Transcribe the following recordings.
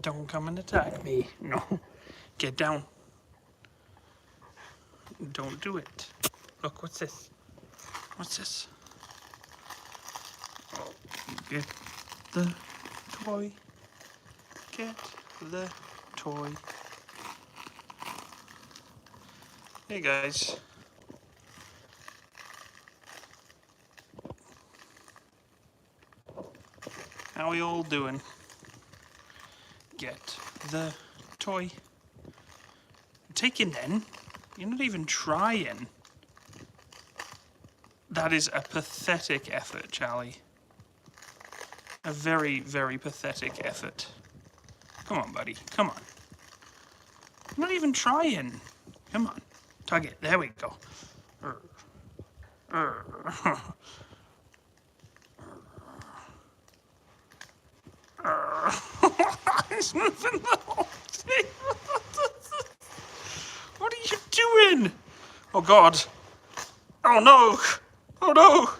Don't come and attack me. No. Get down. Don't do it. Look, what's this? What's this? Oh, get the toy. Get the toy. Hey guys. How are we all doing? Get the toy. Take it then. You're not even trying. That is a pathetic effort, Chally. A very, very pathetic effort. Come on, buddy. Come on. You're not even trying. Come on. Tug it. There we go. He's moving the whole thing. What are you doing? Oh, God. Oh, no. Oh, no.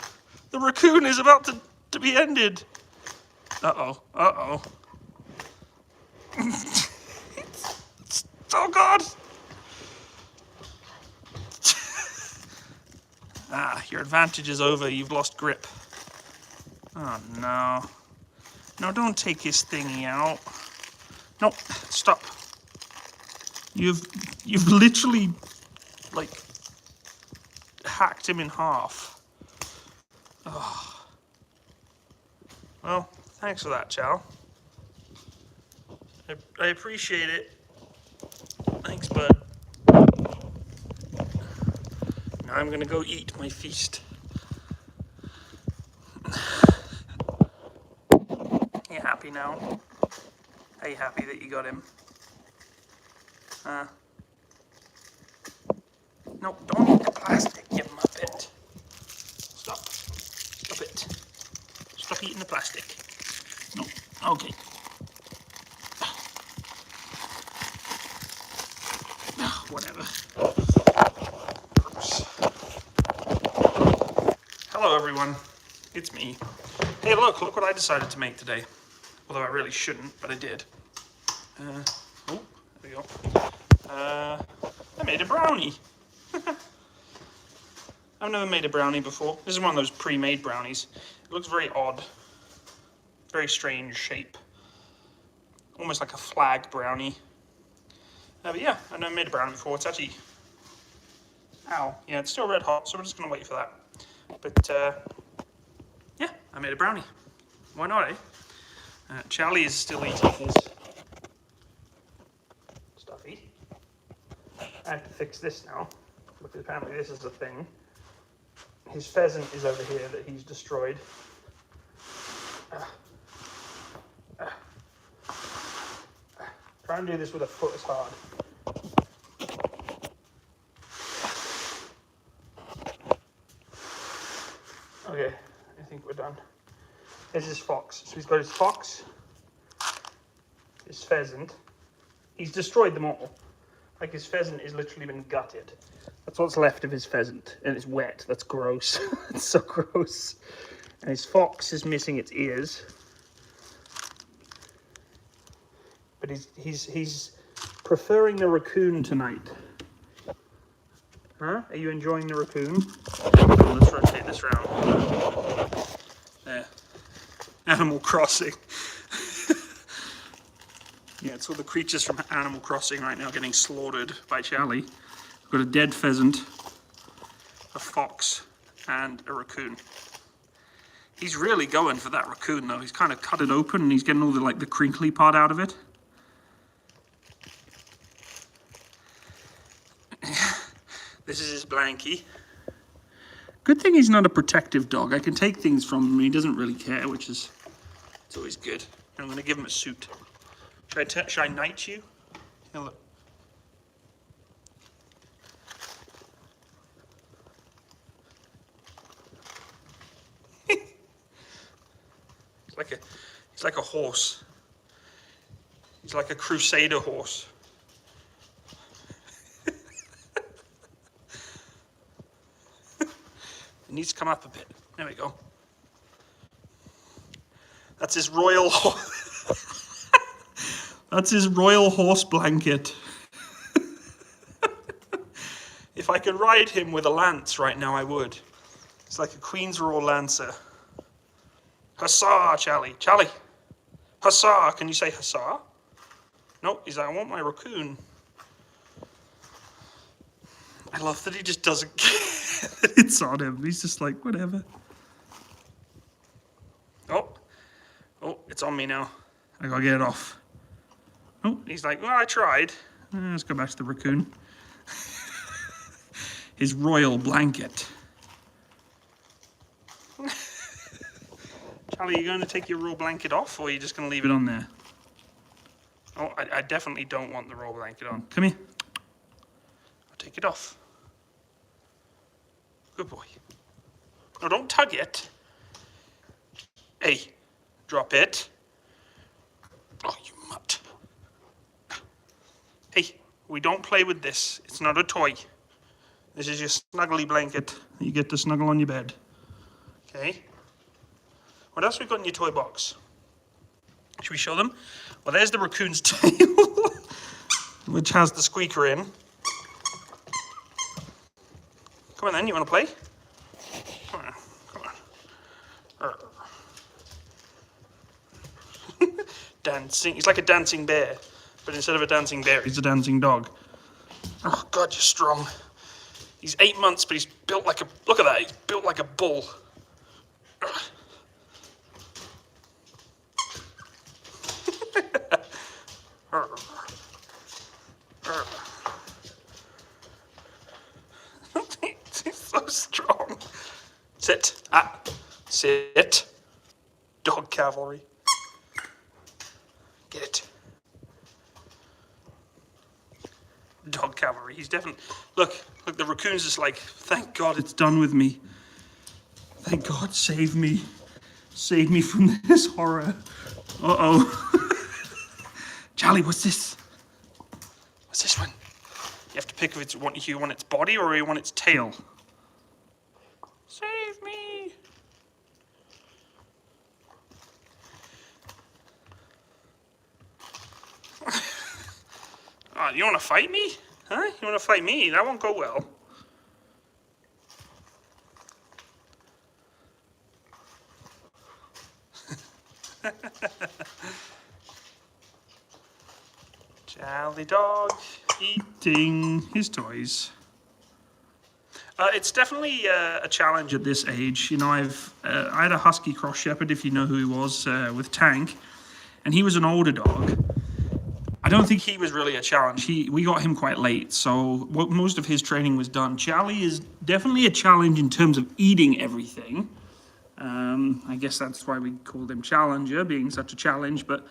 The raccoon is about to be ended. Uh-oh. Uh-oh. Oh, God. Your advantage is over. You've lost grip. Oh, no. No, don't take his thingy out. No, stop. You've literally, like, hacked him in half. Oh. Well, thanks for that, Chal. I appreciate it. Thanks, bud. Now I'm gonna go eat my feast. You happy now? Are you happy that you got him? No, don't eat the plastic, you muppet. Stop. Stop it. Stop eating the plastic. No. Okay. Whatever. Oops. Hello, everyone. It's me. Hey, look what I decided to make today. Although I really shouldn't, but I did. Oh, there we go. I made a brownie. I've never made a brownie before. This is one of those pre-made brownies. It looks very odd. Very strange shape. Almost like a flag brownie. But yeah, I've never made a brownie before. It's actually... Ow. Yeah, it's still red hot, so we're just going to wait for that. But, yeah, I made a brownie. Why not, eh? Chally is still eating his stuffy. I have to fix this now, because apparently this is the thing. His pheasant is over here that he's destroyed. Try and do this with a foot as hard. Okay, I think we're done. There's his fox. So he's got his fox, his pheasant. He's destroyed them all. Like, his pheasant has literally been gutted. That's what's left of his pheasant. And it's wet. That's gross. It's so gross. And his fox is missing its ears. But he's preferring the raccoon tonight. Huh? Are you enjoying the raccoon? Oh, let's rotate this round. There. Animal Crossing. Yeah, it's all the creatures from Animal Crossing right now getting slaughtered by Chally. We've got a dead pheasant, a fox, and a raccoon. He's really going for that raccoon, though. He's kind of cut it open, and he's getting all the crinkly part out of it. This is his blankie. Good thing he's not a protective dog. I can take things from him. He doesn't really care, which is... It's always good. I'm going to give him a suit. Should I knight you? Here, look. He's like a horse. He's like a crusader horse. It needs to come up a bit. There we go. That's his royal horse. That's his royal horse blanket. If I could ride him with a lance right now, I would. It's like a Queen's Royal Lancer. Hussar, Chally. Chally. Hussar. Can you say hussar? No, he's like, I want my raccoon. I love that he just doesn't care that it's on him. He's just like, whatever. Oh, it's on me now. I gotta get it off. Oh, he's like, well, I tried. Let's go back to the raccoon. His royal blanket. Chally, are you going to take your royal blanket off, or are you just going to leave it on there? Oh, I definitely don't want the royal blanket on. Come here. I'll take it off. Good boy. No, don't tug it. Hey, drop it. Oh, you mutt. Hey, we don't play with this. It's not a toy. This is your snuggly blanket. You get to snuggle on your bed. Okay? What else we got in your toy box? Should we show them? Well, there's the raccoon's tail, which has the squeaker in. Come on then, you want to play? Come on. Dancing. He's like a dancing bear, but instead of a dancing bear, he's a dancing dog. Oh God, you're strong. He's 8 months, but he's built like a, look at that, he's built like a bull. He's so strong. Sit. Sit. Dog cavalry. Get it. Dog cavalry. He's definitely... Look, the raccoon's just like, thank God it's done with me. Thank God, save me. Save me from this horror. Uh-oh. Chally, what's this? What's this one? You have to pick if you want its body or you want its tail. Save me. Oh, you want to fight me? Huh? You want to fight me? That won't go well. Chally dog eating his toys. It's definitely a challenge at this age. You know, I had a husky cross shepherd, if you know who he was, with Tank, and he was an older dog. I don't think he was really a challenge. We got him quite late, so most of his training was done. Chally is definitely a challenge in terms of eating everything. I guess that's why we called him Challenger, being such a challenge, but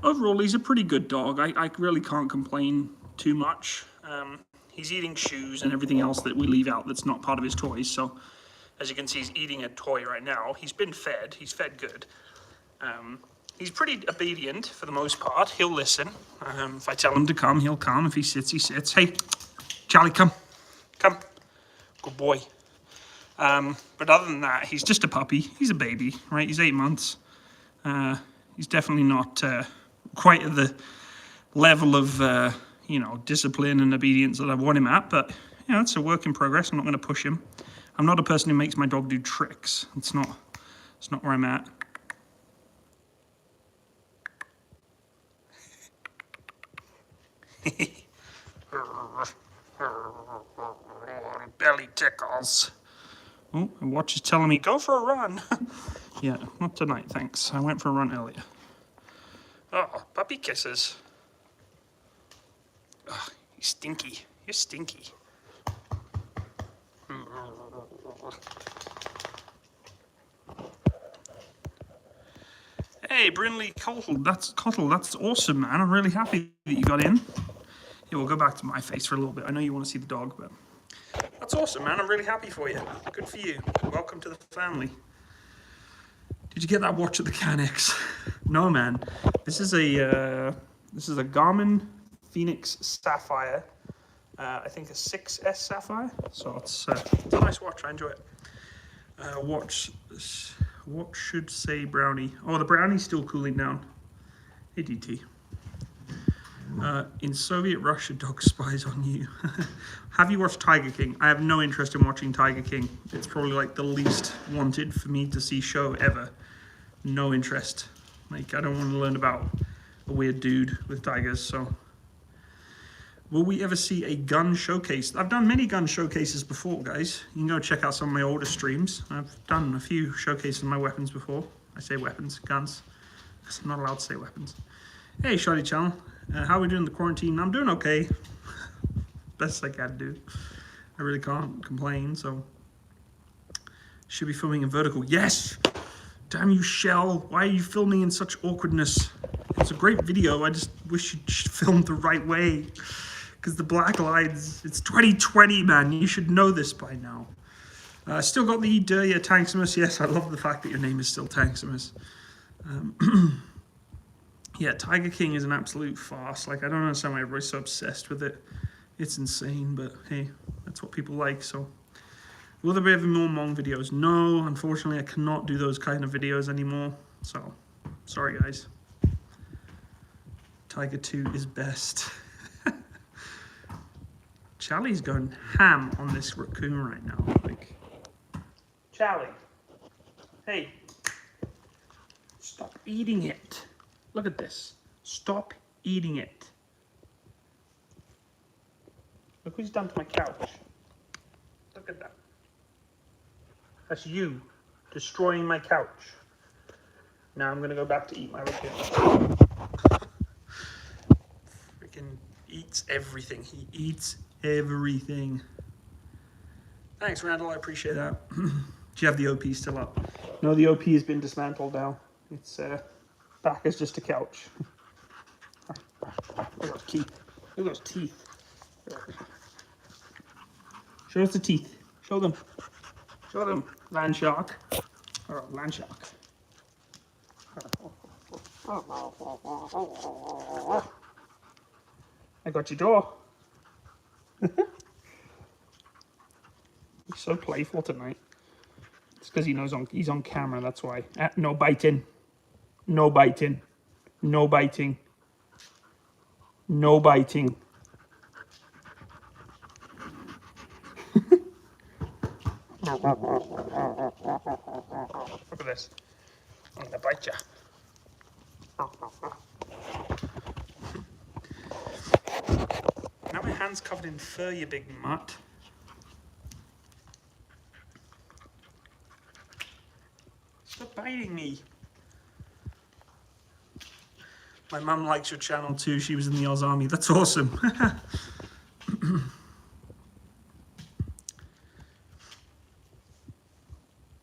overall he's a pretty good dog. I really can't complain too much. He's eating shoes and everything else that we leave out that's not part of his toys, so as you can see, he's eating a toy right now. He's been fed. He's fed good. He's pretty obedient for the most part. He'll listen. If I tell him to come, he'll come. If he sits, he sits. Hey, Chally, come. Come. Good boy. But other than that, he's just a puppy. He's a baby, right? He's 8 months. He's definitely not quite at the level of, discipline and obedience that I want him at. But, it's a work in progress. I'm not going to push him. I'm not a person who makes my dog do tricks. It's not where I'm at. Belly tickles. Oh, my watch is telling me, go for a run. Yeah, not tonight, thanks. I went for a run earlier. Oh, puppy kisses. Oh, you're stinky. You're stinky. Hey, Brinley Cottle, that's awesome, man. I'm really happy that you got in. Yeah, we'll go back to my face for a little bit. I know you want to see the dog, but that's awesome, man. I'm really happy for you. Good for you. Welcome to the family. Did you get that watch at the Canex? No, man. This is a Garmin Phoenix Sapphire. I think a 6S Sapphire. So it's a nice watch. I enjoy it. What should say Brownie? Oh, the Brownie's still cooling down. Hey, DT. In Soviet Russia, dog spies on you. Have you watched Tiger King? I have no interest in watching Tiger King. It's probably like the least wanted for me to see show ever. No interest. Like, I don't want to learn about a weird dude with tigers, so. Will we ever see a gun showcase? I've done many gun showcases before, guys. You can go check out some of my older streams. I've done a few showcases of my weapons before. I say weapons, guns. Because I'm not allowed to say weapons. Hey, Chally Channel. How are we doing in the quarantine? I'm doing okay. Best I can do. I really can't complain, so. Should be filming in vertical. Yes! Damn you, Shell. Why are you filming in such awkwardness? It's a great video. I just wish you'd filmed the right way. Because the black lines, it's 2020, man. You should know this by now. Still got the Dirya Tanksimus. Yes, I love the fact that your name is still Tanksimus. Yeah, Tiger King is an absolute farce. Like, I don't understand why everybody's so obsessed with it. It's insane, but hey, that's what people like, so. Will there be ever more Hmong videos? No, unfortunately, I cannot do those kind of videos anymore. So, sorry, guys. Tiger 2 is best. Chally's going ham on this raccoon right now. Like, Chally, hey, stop eating it. Look at this. Stop eating it. Look what he's done to my couch. Look at that. That's you destroying my couch. Now I'm going to go back to eat my raccoon. Freaking eats everything. He eats everything. Thanks, Randall. I appreciate that. Do you have the OP still up? No, the OP has been dismantled now. It's back as just a couch. Look at those teeth. Look at those teeth. Show us the teeth. Show them. Show them. Land shark. Oh, land shark. I got your door. He's so playful tonight. It's because he knows he's on camera, that's why. No biting. No biting. No biting. No biting. Look at this. I'm gonna bite ya. Now my hand's covered in fur, you big mutt. Stop biting me. My mum likes your channel too. She was in the Oz Army. That's awesome.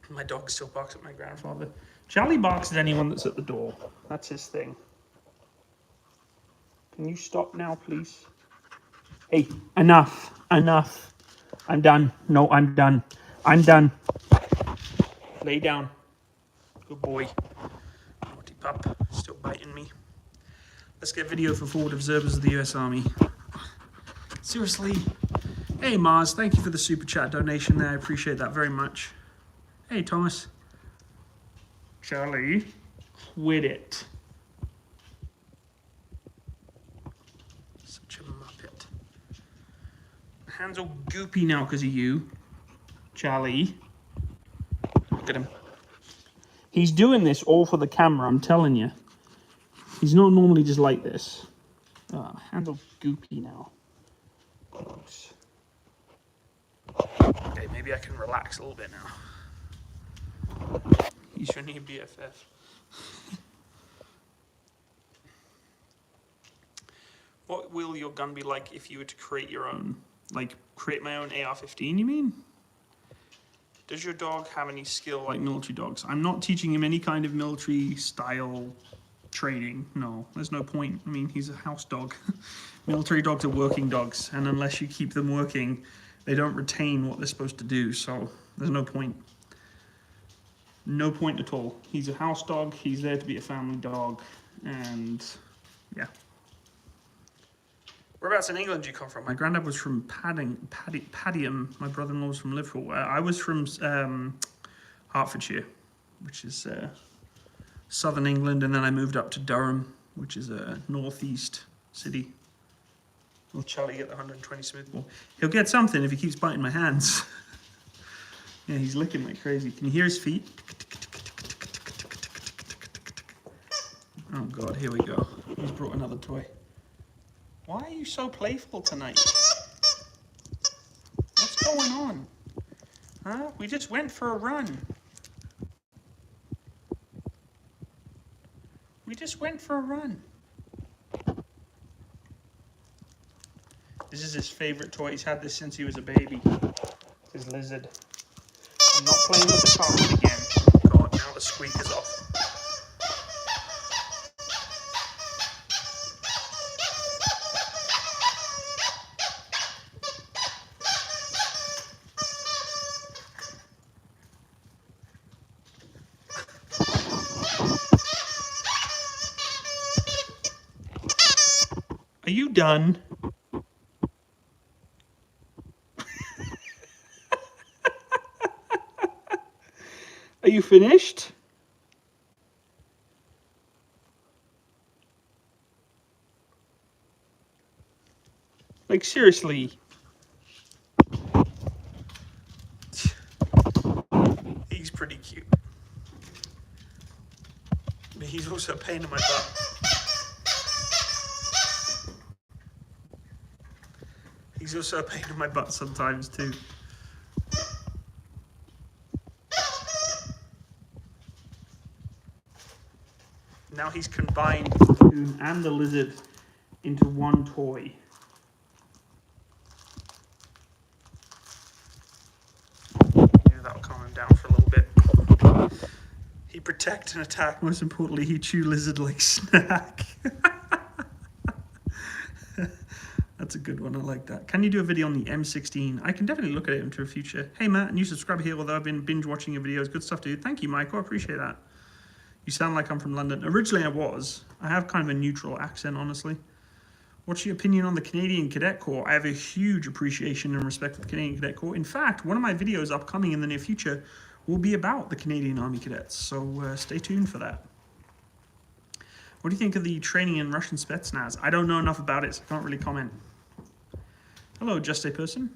My dog still barks at my grandfather. Chally barks at anyone that's at the door. That's his thing. Can you stop now, please? Hey, enough. Enough. I'm done. No, I'm done. I'm done. Lay down. Good boy. Naughty pup. Still biting me. Let's get video for forward observers of the US Army. Seriously. Hey, Mars. Thank you for the super chat donation there. I appreciate that very much. Hey, Thomas. Chally, quit it. Such a muppet. My hands all goopy now because of you. Chally. Look at him. He's doing this all for the camera, I'm telling you. He's not normally just like this. Oh, hands all goopy now. Gross. Okay, maybe I can relax a little bit now. He's your new BFF. What will your gun be like if you were to create your own? Like, create my own AR-15, you mean? Does your dog have any skill like military dogs? I'm not teaching him any kind of military style training. No, there's no point. I mean, he's a house dog. Military dogs are working dogs, and unless you keep them working, they don't retain what they're supposed to do, so there's no point. No point at all. He's a house dog. He's there to be a family dog. And yeah. Whereabouts in England do you come from? My granddad was from Padiham. My brother-in-law was from Liverpool. I was from Hertfordshire, which is southern England. And then I moved up to Durham, which is a northeast city. Will Chally get the 120 smooth ball? He'll get something if he keeps biting my hands. Yeah, he's licking like crazy. Can you hear his feet? Oh God, here we go. He's brought another toy. Why are you so playful tonight? What's going on? Huh? We just went for a run. We just went for a run. This is his favorite toy. He's had this since he was a baby. His lizard. I'm not playing with the carpet again. God, now the squeak is off. Are you done? Are you finished? Like, seriously. He's pretty cute. But he's also a pain in my butt. He's also a pain in my butt sometimes too. Now he's combined the cocoon and the lizard into one toy. Yeah, that'll calm him down for a little bit. He protect and attack. Most importantly, he chew lizard like snack. That's a good one. I like that. Can you do a video on the M16? I can definitely look at it into the future. Hey, Matt, new subscriber here, although I've been binge watching your videos. Good stuff, dude. Thank you, Michael. I appreciate that. You sound like I'm from London. Originally, I was. I have kind of a neutral accent, honestly. What's your opinion on the Canadian Cadet Corps? I have a huge appreciation and respect for the Canadian Cadet Corps. In fact, one of my videos upcoming in the near future will be about the Canadian Army Cadets. So stay tuned for that. What do you think of the training in Russian Spetsnaz? I don't know enough about it, so I can't really comment. Hello, just a person.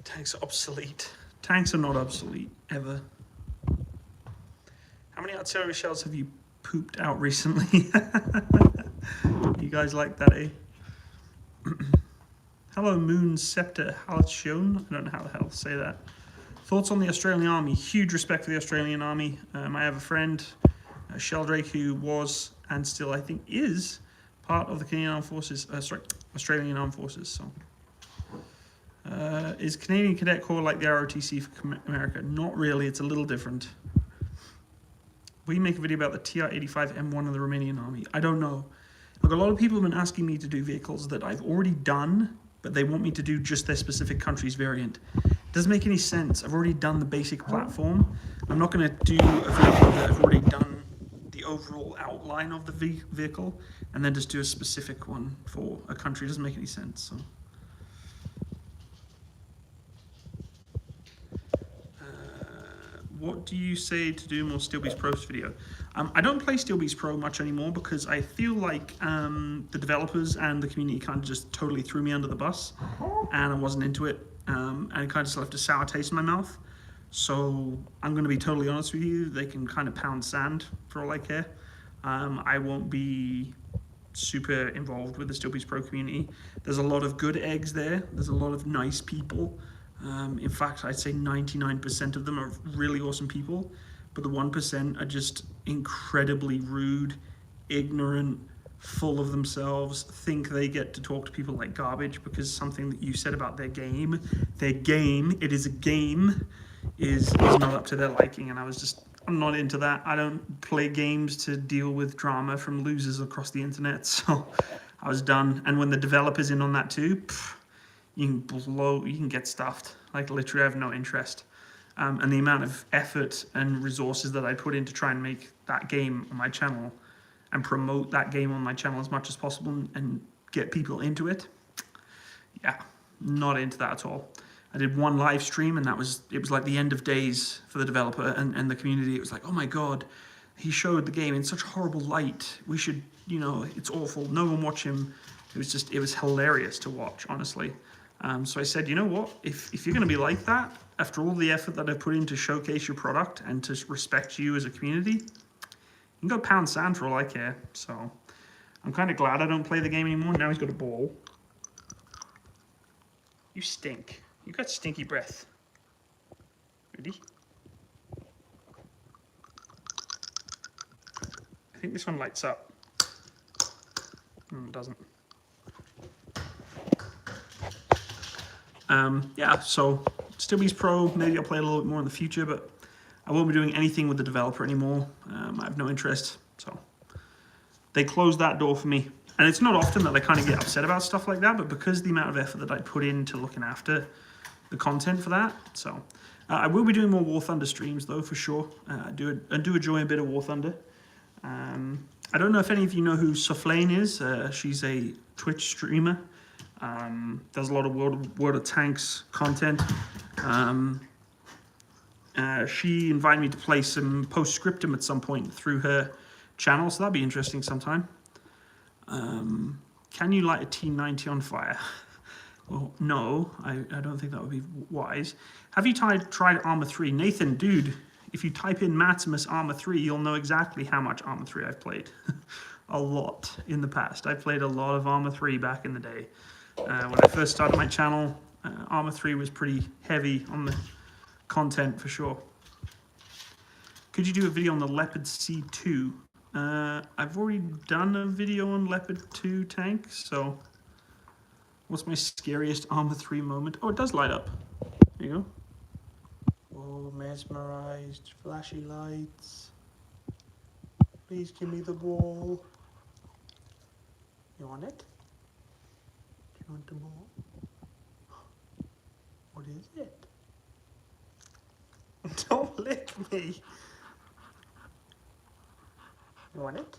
Tanks are obsolete. Tanks are not obsolete, ever. How many artillery shells have you pooped out recently? You guys like that, eh? Hello, Moon Scepter Halcyon. I don't know how the hell to say that. Thoughts on the Australian Army? Huge respect for the Australian Army. I have a friend, Sheldrake, who was and still, I think, is part of the Canadian Armed Forces. Australian Armed Forces. So, is Canadian Cadet Corps like the ROTC for America? Not really. It's a little different. Will you make a video about the TR-85 M1 of the Romanian Army? I don't know. Look, a lot of people have been asking me to do vehicles that I've already done, but they want me to do just their specific country's variant. It doesn't make any sense. I've already done the basic platform. I'm not going to do a vehicle that I've already done the overall outline of the vehicle and then just do a specific one for a country. It doesn't make any sense. So. What do you say to do more Steel Beast Pro's video? I don't play Steel Beast Pro much anymore because I feel like the developers and the community kind of just totally threw me under the bus and I wasn't into it. And it kind of just left a sour taste in my mouth. So I'm going to be totally honest with you. They can kind of pound sand for all I care. I won't be super involved with the Steel Beast Pro community. There's a lot of good eggs there. There's a lot of nice people. In fact, I'd say 99% of them are really awesome people, but the 1% are just incredibly rude, ignorant, full of themselves, think they get to talk to people like garbage because something that you said about their game, it is a game, is not up to their liking. And I'm not into that. I don't play games to deal with drama from losers across the internet, so I was done. And when the developer's in on that too, you can get stuffed. Like, literally, I have no interest. And the amount of effort and resources that I put in to try and make that game on my channel and promote that game on my channel as much as possible and get people into it, yeah, not into that at all. I did one live stream and it was like the end of days for the developer and the community. It was like, oh my God, he showed the game in such horrible light. We should, you know, it's awful. No one watch him. It was hilarious to watch, honestly. So I said, you know what? If you're going to be like that, after all the effort that I've put in to showcase your product and to respect you as a community, you can go pound sand for all I care. So I'm kind of glad I don't play the game anymore. Now he's got a ball. You stink. You got stinky breath. Ready? I think this one lights up. It doesn't. Yeah, so Stubby's Pro, maybe I'll play a little bit more in the future, but I won't be doing anything with the developer anymore. I have no interest, so they closed that door for me. And it's not often that I kind of get upset about stuff like that, but because the amount of effort that I put into looking after the content for that, so I will be doing more War Thunder streams though, for sure. I do enjoy a bit of War Thunder. I don't know if any of you know who Soufflane is. She's a Twitch streamer. Does a lot of World of Tanks content. She invited me to play some Postscriptum at some point through her channel, so that'd be interesting sometime. Can you light a T90 on fire? Well, no, I don't think that would be wise. Have you tried Arma 3? Nathan, dude, if you type in Maximus Arma 3, you'll know exactly how much Arma 3 I've played. A lot in the past. I played a lot of Arma 3 back in the day. When I first started my channel, Arma 3 was pretty heavy on the content for sure. Could you do a video on the Leopard C2? I've already done a video on Leopard 2 tank, so what's my scariest Arma 3 moment? Oh, it does light up. There you go. Oh, mesmerized, flashy lights. Please give me the ball. You want it? Do you want the ball? What is it? Don't lick me. You want it?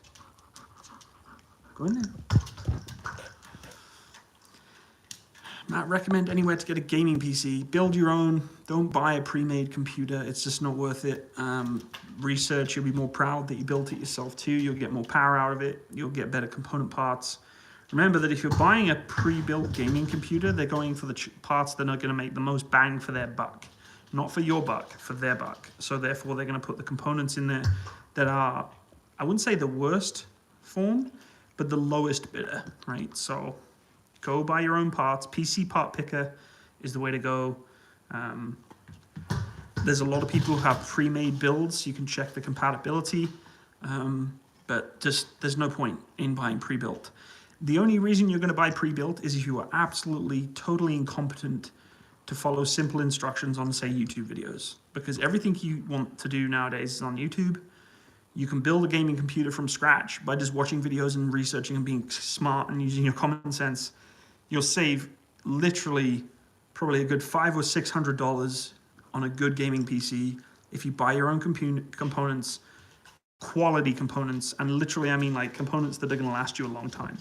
Go in there. Matt, recommend anywhere to get a gaming PC. Build your own. Don't buy a pre-made computer. It's just not worth it. Research, you'll be more proud that you built it yourself too. You'll get more power out of it. You'll get better component parts. Remember that if you're buying a pre-built gaming computer, they're going for the parts that are going to make the most bang for their buck. Not for your buck, for their buck. So therefore, they're going to put the components in there that are, I wouldn't say the worst form, but the lowest bidder, right? So go buy your own parts. PC Part Picker is the way to go. There's a lot of people who have pre-made builds. You can check the compatibility, but just there's no point in buying pre-built. The only reason you're going to buy pre-built is if you are absolutely, totally incompetent to follow simple instructions on, say, YouTube videos. Because everything you want to do nowadays is on YouTube. You can build a gaming computer from scratch by just watching videos and researching and being smart and using your common sense. You'll save literally probably a good $500 or $600 on a good gaming PC if you buy your own components, quality components, and literally I mean like components that are going to last you a long time.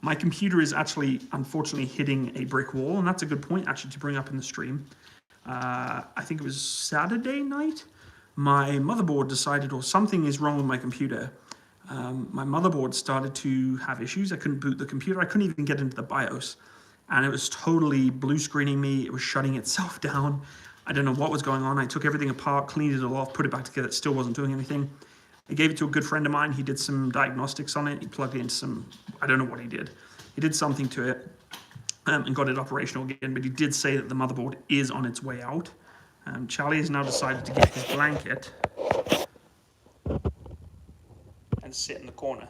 My computer is actually, unfortunately, hitting a brick wall, and that's a good point actually to bring up in the stream. I think it was Saturday night. My motherboard decided, or something is wrong with my computer. My motherboard started to have issues. I couldn't boot the computer. I couldn't even get into the BIOS. And it was totally blue screening me. It was shutting itself down. I don't know what was going on. I took everything apart, cleaned it all off, put it back together. It still wasn't doing anything. I gave it to a good friend of mine. He did some diagnostics on it. He plugged it into some, I don't know what he did. He did something to it and got it operational again. But he did say that the motherboard is on its way out. Chally has now decided to get his blanket and sit in the corner.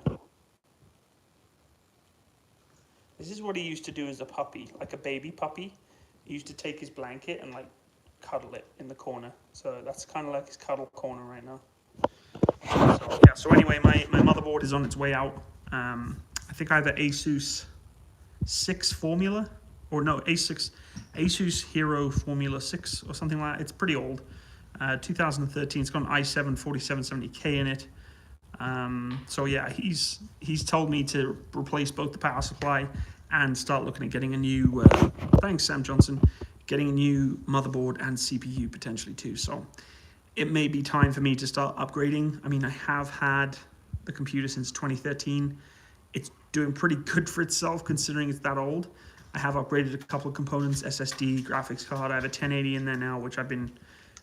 This is what he used to do as a puppy, like a baby puppy. He used to take his blanket and like cuddle it in the corner. So that's kind of like his cuddle corner right now. So, yeah, so anyway, my motherboard is on its way out. I think either Asus 6 Formula, or no, Asus Hero Formula 6 or something like that. It's pretty old. 2013, it's got an i7 4770K in it. So yeah, he's told me to replace both the power supply and start looking at getting a new, thanks Sam Johnson, getting a new motherboard and CPU potentially too. So it may be time for me to start upgrading. I mean, I have had the computer since 2013. It's doing pretty good for itself considering it's that old. I have upgraded a couple of components, SSD, graphics card. I have a 1080 in there now, which I've been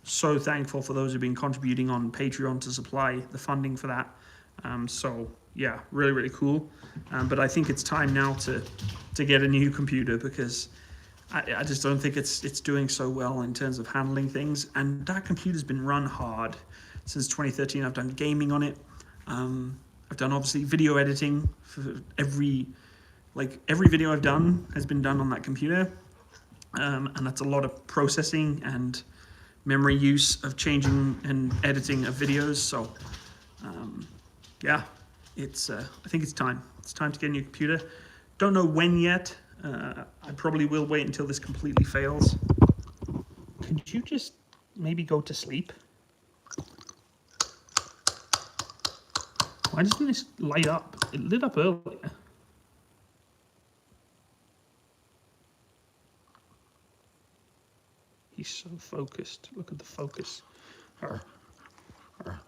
so thankful for those who've been contributing on Patreon to supply the funding for that. So yeah, really, really cool. But I think it's time now to get a new computer because I just don't think it's doing so well in terms of handling things. And that computer's been run hard since 2013. I've done gaming on it. I've done obviously video editing for every video I've done has been done on that computer. And that's a lot of processing and memory use of changing and editing of videos. So yeah, I think it's time. It's time to get a new computer. Don't know when yet. I probably will wait until this completely fails. Could you just maybe go to sleep? Why doesn't this light up? It lit up earlier. He's so focused. Look at the focus. Arr. Arr.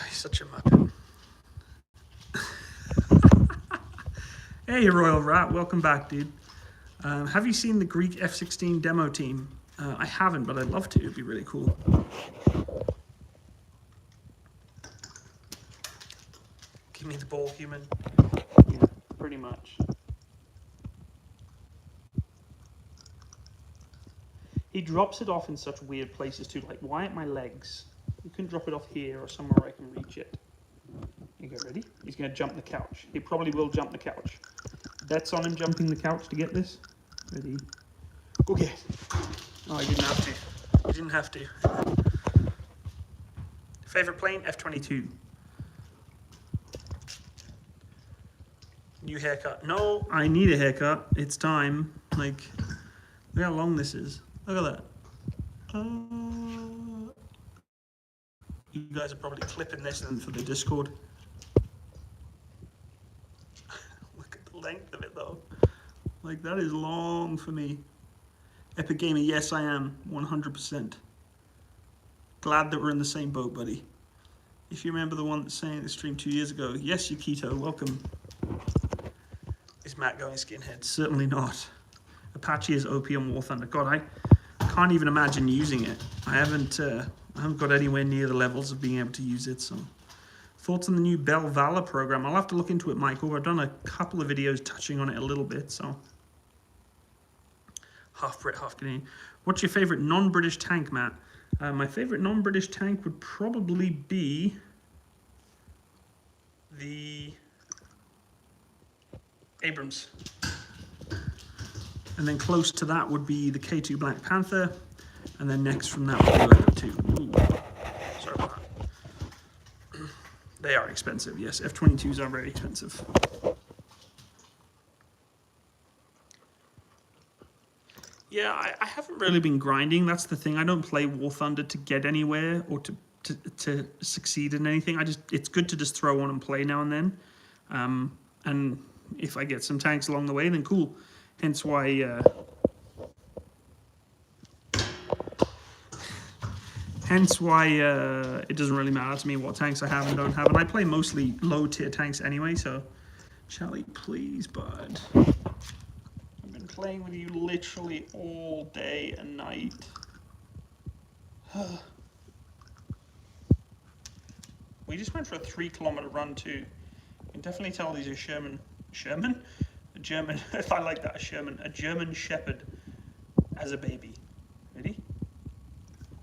He's such a muppet. Hey, Royal Rat, welcome back, dude. Have you seen the Greek F16 demo team? I haven't, but I'd love to. It'd be really cool. Give me the ball, human. Yeah, pretty much. He drops it off in such weird places too. Like, why at my legs? You can drop it off here or somewhere where I can reach it. You get ready? He's going to jump the couch. He probably will jump the couch. Bets on him jumping the couch to get this. Ready? Go get it. Oh, he didn't have to. He didn't have to. Favorite plane? F-22. New haircut. No, I need a haircut. It's time. Like, look how long this is. Look at that. You guys are probably clipping this in for the Discord. Look at the length of it though. Like, that is long for me. Epic Gamer, yes I am, 100%. Glad that we're in the same boat, buddy. If you remember the one that's saying the stream 2 years ago, yes, Yukito, welcome. Is Matt going skinhead? Certainly not. Apache is OP on War Thunder. God, I can't even imagine using it. I haven't got anywhere near the levels of being able to use it. So, thoughts on the new Bell Valor program? I'll have to look into it, Michael. I've done a couple of videos touching on it a little bit. So, half Brit, half Canadian. What's your favorite non-British tank, Matt? My favorite non-British tank would probably be the Abrams. And then close to that would be the K2 Black Panther. And then next from that would be Leopard 2. Ooh. Sorry about that. They are expensive, yes. F-22s are very expensive. Yeah, I haven't really been grinding. That's the thing. I don't play War Thunder to get anywhere or to succeed in anything. It's good to just throw on and play now and then. And if I get some tanks along the way, then cool. Hence why it doesn't really matter to me what tanks I have and don't have. And I play mostly low tier tanks anyway, so Chally, please, bud. I've been playing with you literally all day and night. We just went for a 3-kilometer run too. You can definitely tell these are Sherman? A German, if I like that, a German Shepherd as a baby. Ready?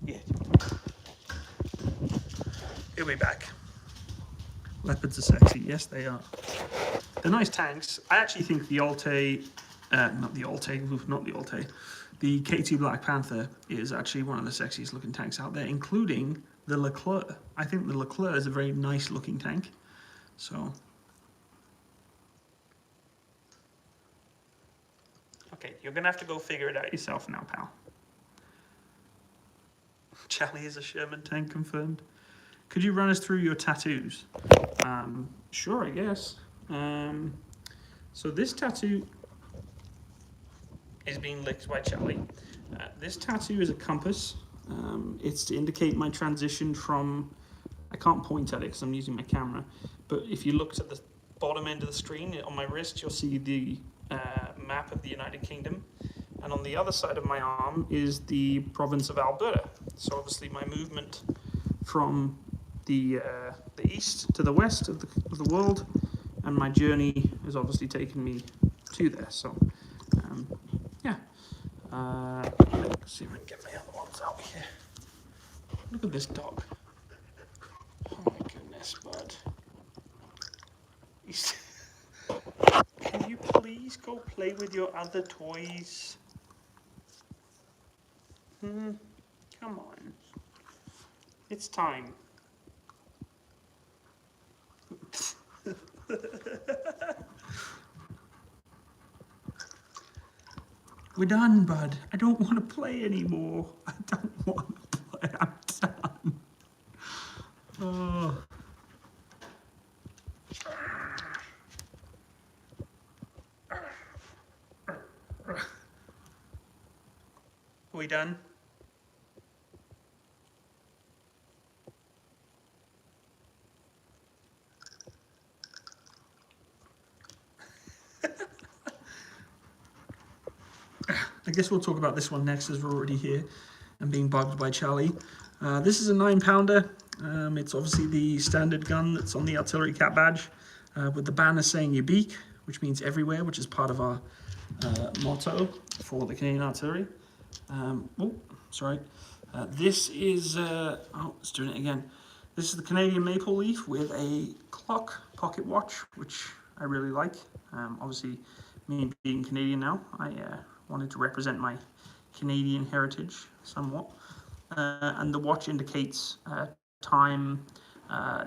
Yeah. He'll be back. Leopards are sexy. Yes, they are. They're nice tanks. I actually think the the K2 Black Panther is actually one of the sexiest looking tanks out there, including the Leclerc. I think the Leclerc is a very nice looking tank. So, okay, you're gonna have to go figure it out yourself now, pal. Chally is a Sherman tank confirmed. Could you run us through your tattoos? Sure, I guess. So this tattoo is being licked by Chally. This tattoo is a compass. It's to indicate my transition from, I can't point at it because I'm using my camera, but if you look at the bottom end of the screen on my wrist, you'll see the map of the United Kingdom. And on the other side of my arm is the province of Alberta. So obviously my movement from the east to the west of the world, and my journey has obviously taken me to there. So yeah, let's see if I can get my other ones out here. Look at this dog. Oh my goodness, bud. Can you please go play with your other toys? Come on. It's time. We're done, bud. I don't want to play anymore. I don't want to play. I'm done. Oh. Are we done? I guess we'll talk about this one next as we're already here and being bugged by Chally. This is a 9-pounder. It's obviously the standard gun that's on the artillery cap badge with the banner saying Yabik, which means everywhere, which is part of our motto for the Canadian artillery. This is, it's doing it again. This is the Canadian maple leaf with a clock pocket watch, which I really like. Obviously, me being Canadian now, I wanted to represent my Canadian heritage somewhat. And the watch indicates time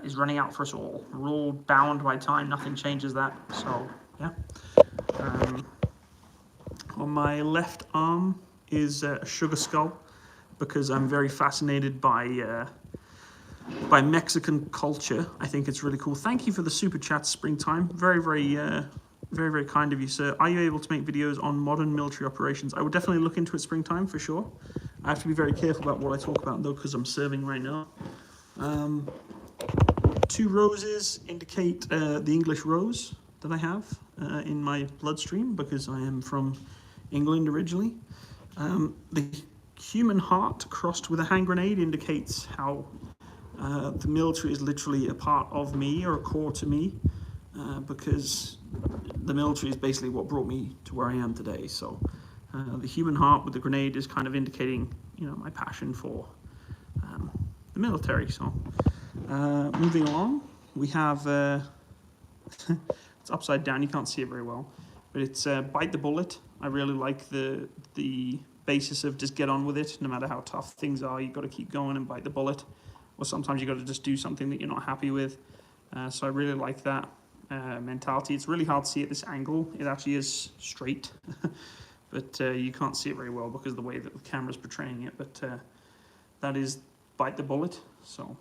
is running out for us all. We're all bound by time, nothing changes that, so yeah. On my left arm is a sugar skull, because I'm very fascinated by Mexican culture. I think it's really cool. Thank you for the super chat, Springtime. Very, very kind of you, sir. Are you able to make videos on modern military operations? I would definitely look into it, Springtime, for sure. I have to be very careful about what I talk about, though, because I'm serving right now. 2 roses indicate the English rose that I have in my bloodstream, because I am from England originally. The human heart crossed with a hand grenade indicates how the military is literally a part of me, or a core to me, because the military is basically what brought me to where I am today. So the human heart with the grenade is kind of indicating, you know, my passion for the military. So moving along, we have it's upside down, you can't see it very well, but it's bite the bullet. I really like the basis of just get on with it. No matter how tough things are, you've got to keep going and bite the bullet, or sometimes you've got to just do something that you're not happy with. So I really like that mentality. It's really hard to see at this angle. It actually is straight, but you can't see it very well because of the way that the camera's portraying it, but that is bite the bullet. So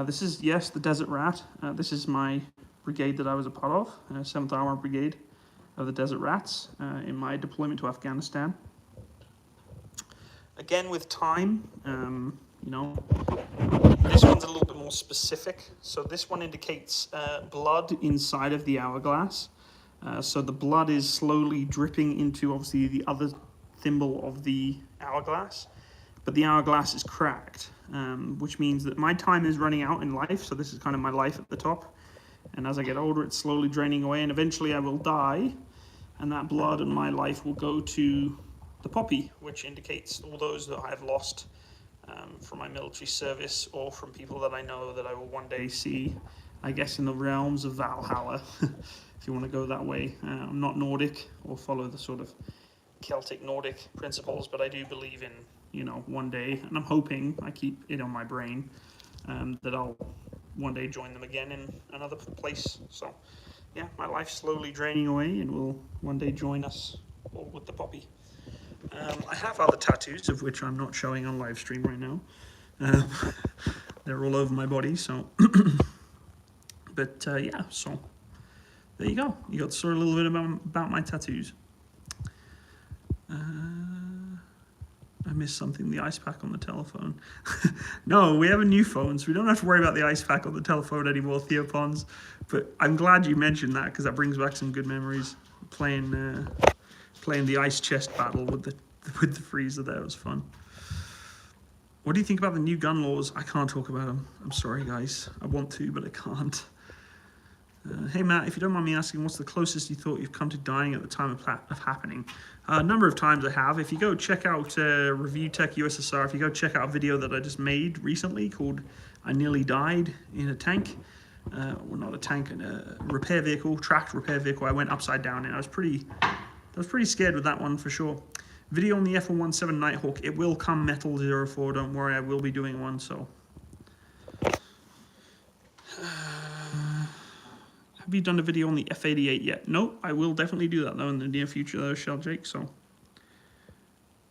this is, yes, the Desert Rat. This is my brigade that I was a part of, 7th Armored Brigade of the Desert Rats in my deployment to Afghanistan. Again, with time, you know, this one's a little bit more specific. So this one indicates blood inside of the hourglass. So the blood is slowly dripping into, obviously, the other thimble of the hourglass, but the hourglass is cracked, which means that my time is running out in life. So this is kind of my life at the top. And as I get older, it's slowly draining away, and eventually I will die, and that blood and my life will go to the poppy, which indicates all those that I've lost from my military service, or from people that I know that I will one day see, I guess, in the realms of Valhalla, if you want to go that way. I'm not Nordic or follow the sort of Celtic Nordic principles, but I do believe in, you know, one day, and I'm hoping, I keep it on my brain, that I'll one day join them again in another place. So yeah, my life's slowly draining away, and will one day join us all with the poppy. I have other tattoos, of which I'm not showing on live stream right now. they're all over my body, so. But yeah, so there you go. You got to sort of a little bit about my tattoos. I missed something, the ice pack on the telephone. No, we have a new phone, so we don't have to worry about the ice pack on the telephone anymore, Theopons. But I'm glad you mentioned that, because that brings back some good memories. Playing the ice chest battle with the freezer there was fun. What do you think about the new gun laws? I can't talk about them. I'm sorry, guys. I want to, but I can't. Hey, Matt, if you don't mind me asking, what's the closest you thought you've come to dying at the time of happening? A number of times I have. If you go check out Review Tech USSR, if you go check out a video that I just made recently called I Nearly Died in a Tank, well, not a tank, a repair vehicle, tracked repair vehicle, I went upside down, and I was pretty scared with that one for sure. Video on the F117 Nighthawk, it will come Metal 04, don't worry, I will be doing one, so. Have you done a video on the F88 yet? Nope, I will definitely do that though in the near future though, Shell Jake, so.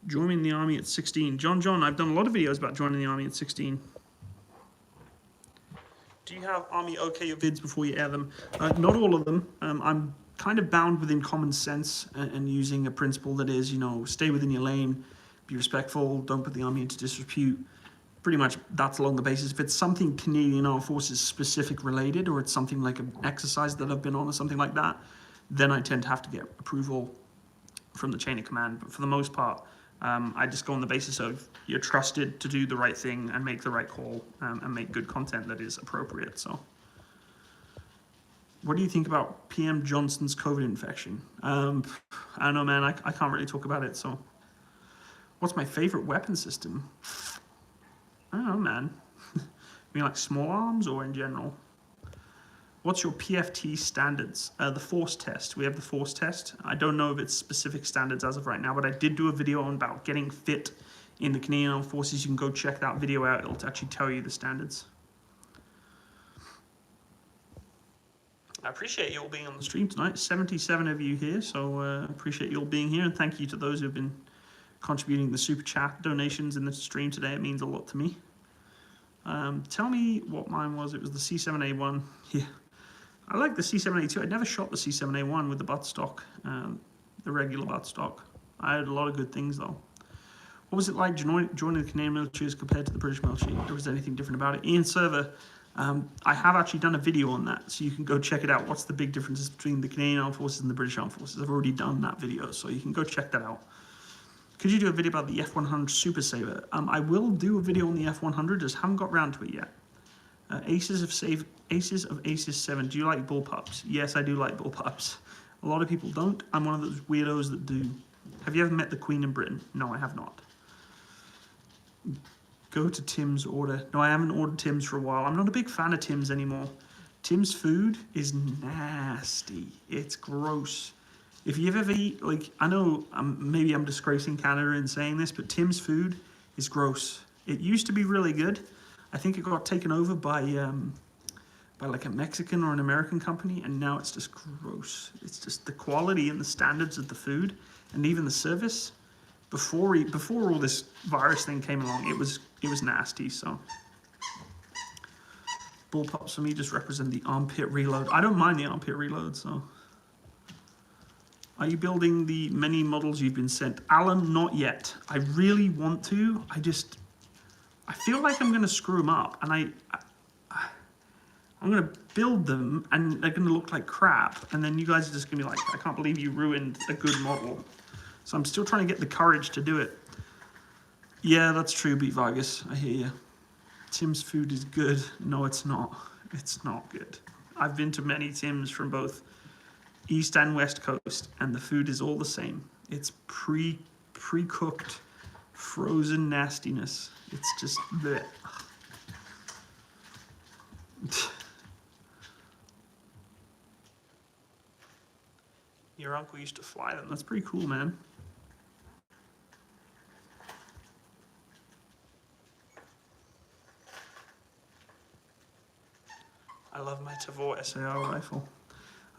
Joining the army at 16. John, I've done a lot of videos about joining the army at 16. Do you have army okay your vids before you air them? Not all of them. I'm kind of bound within common sense and using a principle that is, you know, stay within your lane, be respectful, don't put the army into disrepute. Pretty much that's along the basis. If it's something Canadian Armed Forces specific related, or it's something like an exercise that I've been on or something like that, then I tend to have to get approval from the chain of command. But for the most part, I just go on the basis of you're trusted to do the right thing and make the right call and make good content that is appropriate. So, what do you think about PM Johnson's COVID infection? I don't know, man. I can't really talk about it. So, what's my favorite weapon system? I don't know, man. You mean like small arms or in general? What's your PFT standards? The force test. We have the force test. I don't know if it's specific standards as of right now, but I did do a video on about getting fit in the Canadian Armed Forces. You can go check that video out. It'll actually tell you the standards. I appreciate you all being on the stream tonight. 77 of you here, so appreciate you all being here, and thank you to those who've been contributing the super chat donations in the stream today. It means a lot to me. Tell me what mine was. It was the C7A1. Yeah, I like the C7A2. I never shot the C7A1 with the buttstock, the regular buttstock. I had a lot of good things though. What was it like joining the Canadian military as compared to the British military? Or was there anything different about it? Ian Server, I have actually done a video on that, so you can go check it out. What's the big differences between the Canadian Armed Forces and the British Armed Forces? I've already done that video, so you can go check that out. Could you do a video about the F100 Super Saver? I will do a video on the F100, just haven't got around to it yet. Aces of Aces 7. Do you like bullpups? Yes, I do like bullpups. A lot of people don't. I'm one of those weirdos that do. Have you ever met the Queen in Britain? No, I have not. Go to Tim's order. No, I haven't ordered Tim's for a while. I'm not a big fan of Tim's anymore. Tim's food is nasty. It's gross. If you've ever eat, like, I know maybe I'm disgracing Canada in saying this, but Tim's food is gross. It used to be really good. I think it got taken over by like a Mexican or an American company, and now it's just gross. It's just the quality and the standards of the food, and even the service. Before all this virus thing came along, it was nasty. So bullpups for me just represent the armpit reload. I don't mind the armpit reload. So. Are you building the many models you've been sent? Alan, not yet. I really want to. I feel like I'm going to screw them up, and I'm going to build them, and they're going to look like crap, and then you guys are just going to be like, I can't believe you ruined a good model. So I'm still trying to get the courage to do it. Yeah, that's true, Beat Vargas. I hear you. Tim's food is good. No, it's not. It's not good. I've been to many Tim's from both East and West Coast, and the food is all the same. It's pre-cooked, frozen nastiness. It's just bleh. Your uncle used to fly them. That's pretty cool, man. I love my Tavor SAR rifle.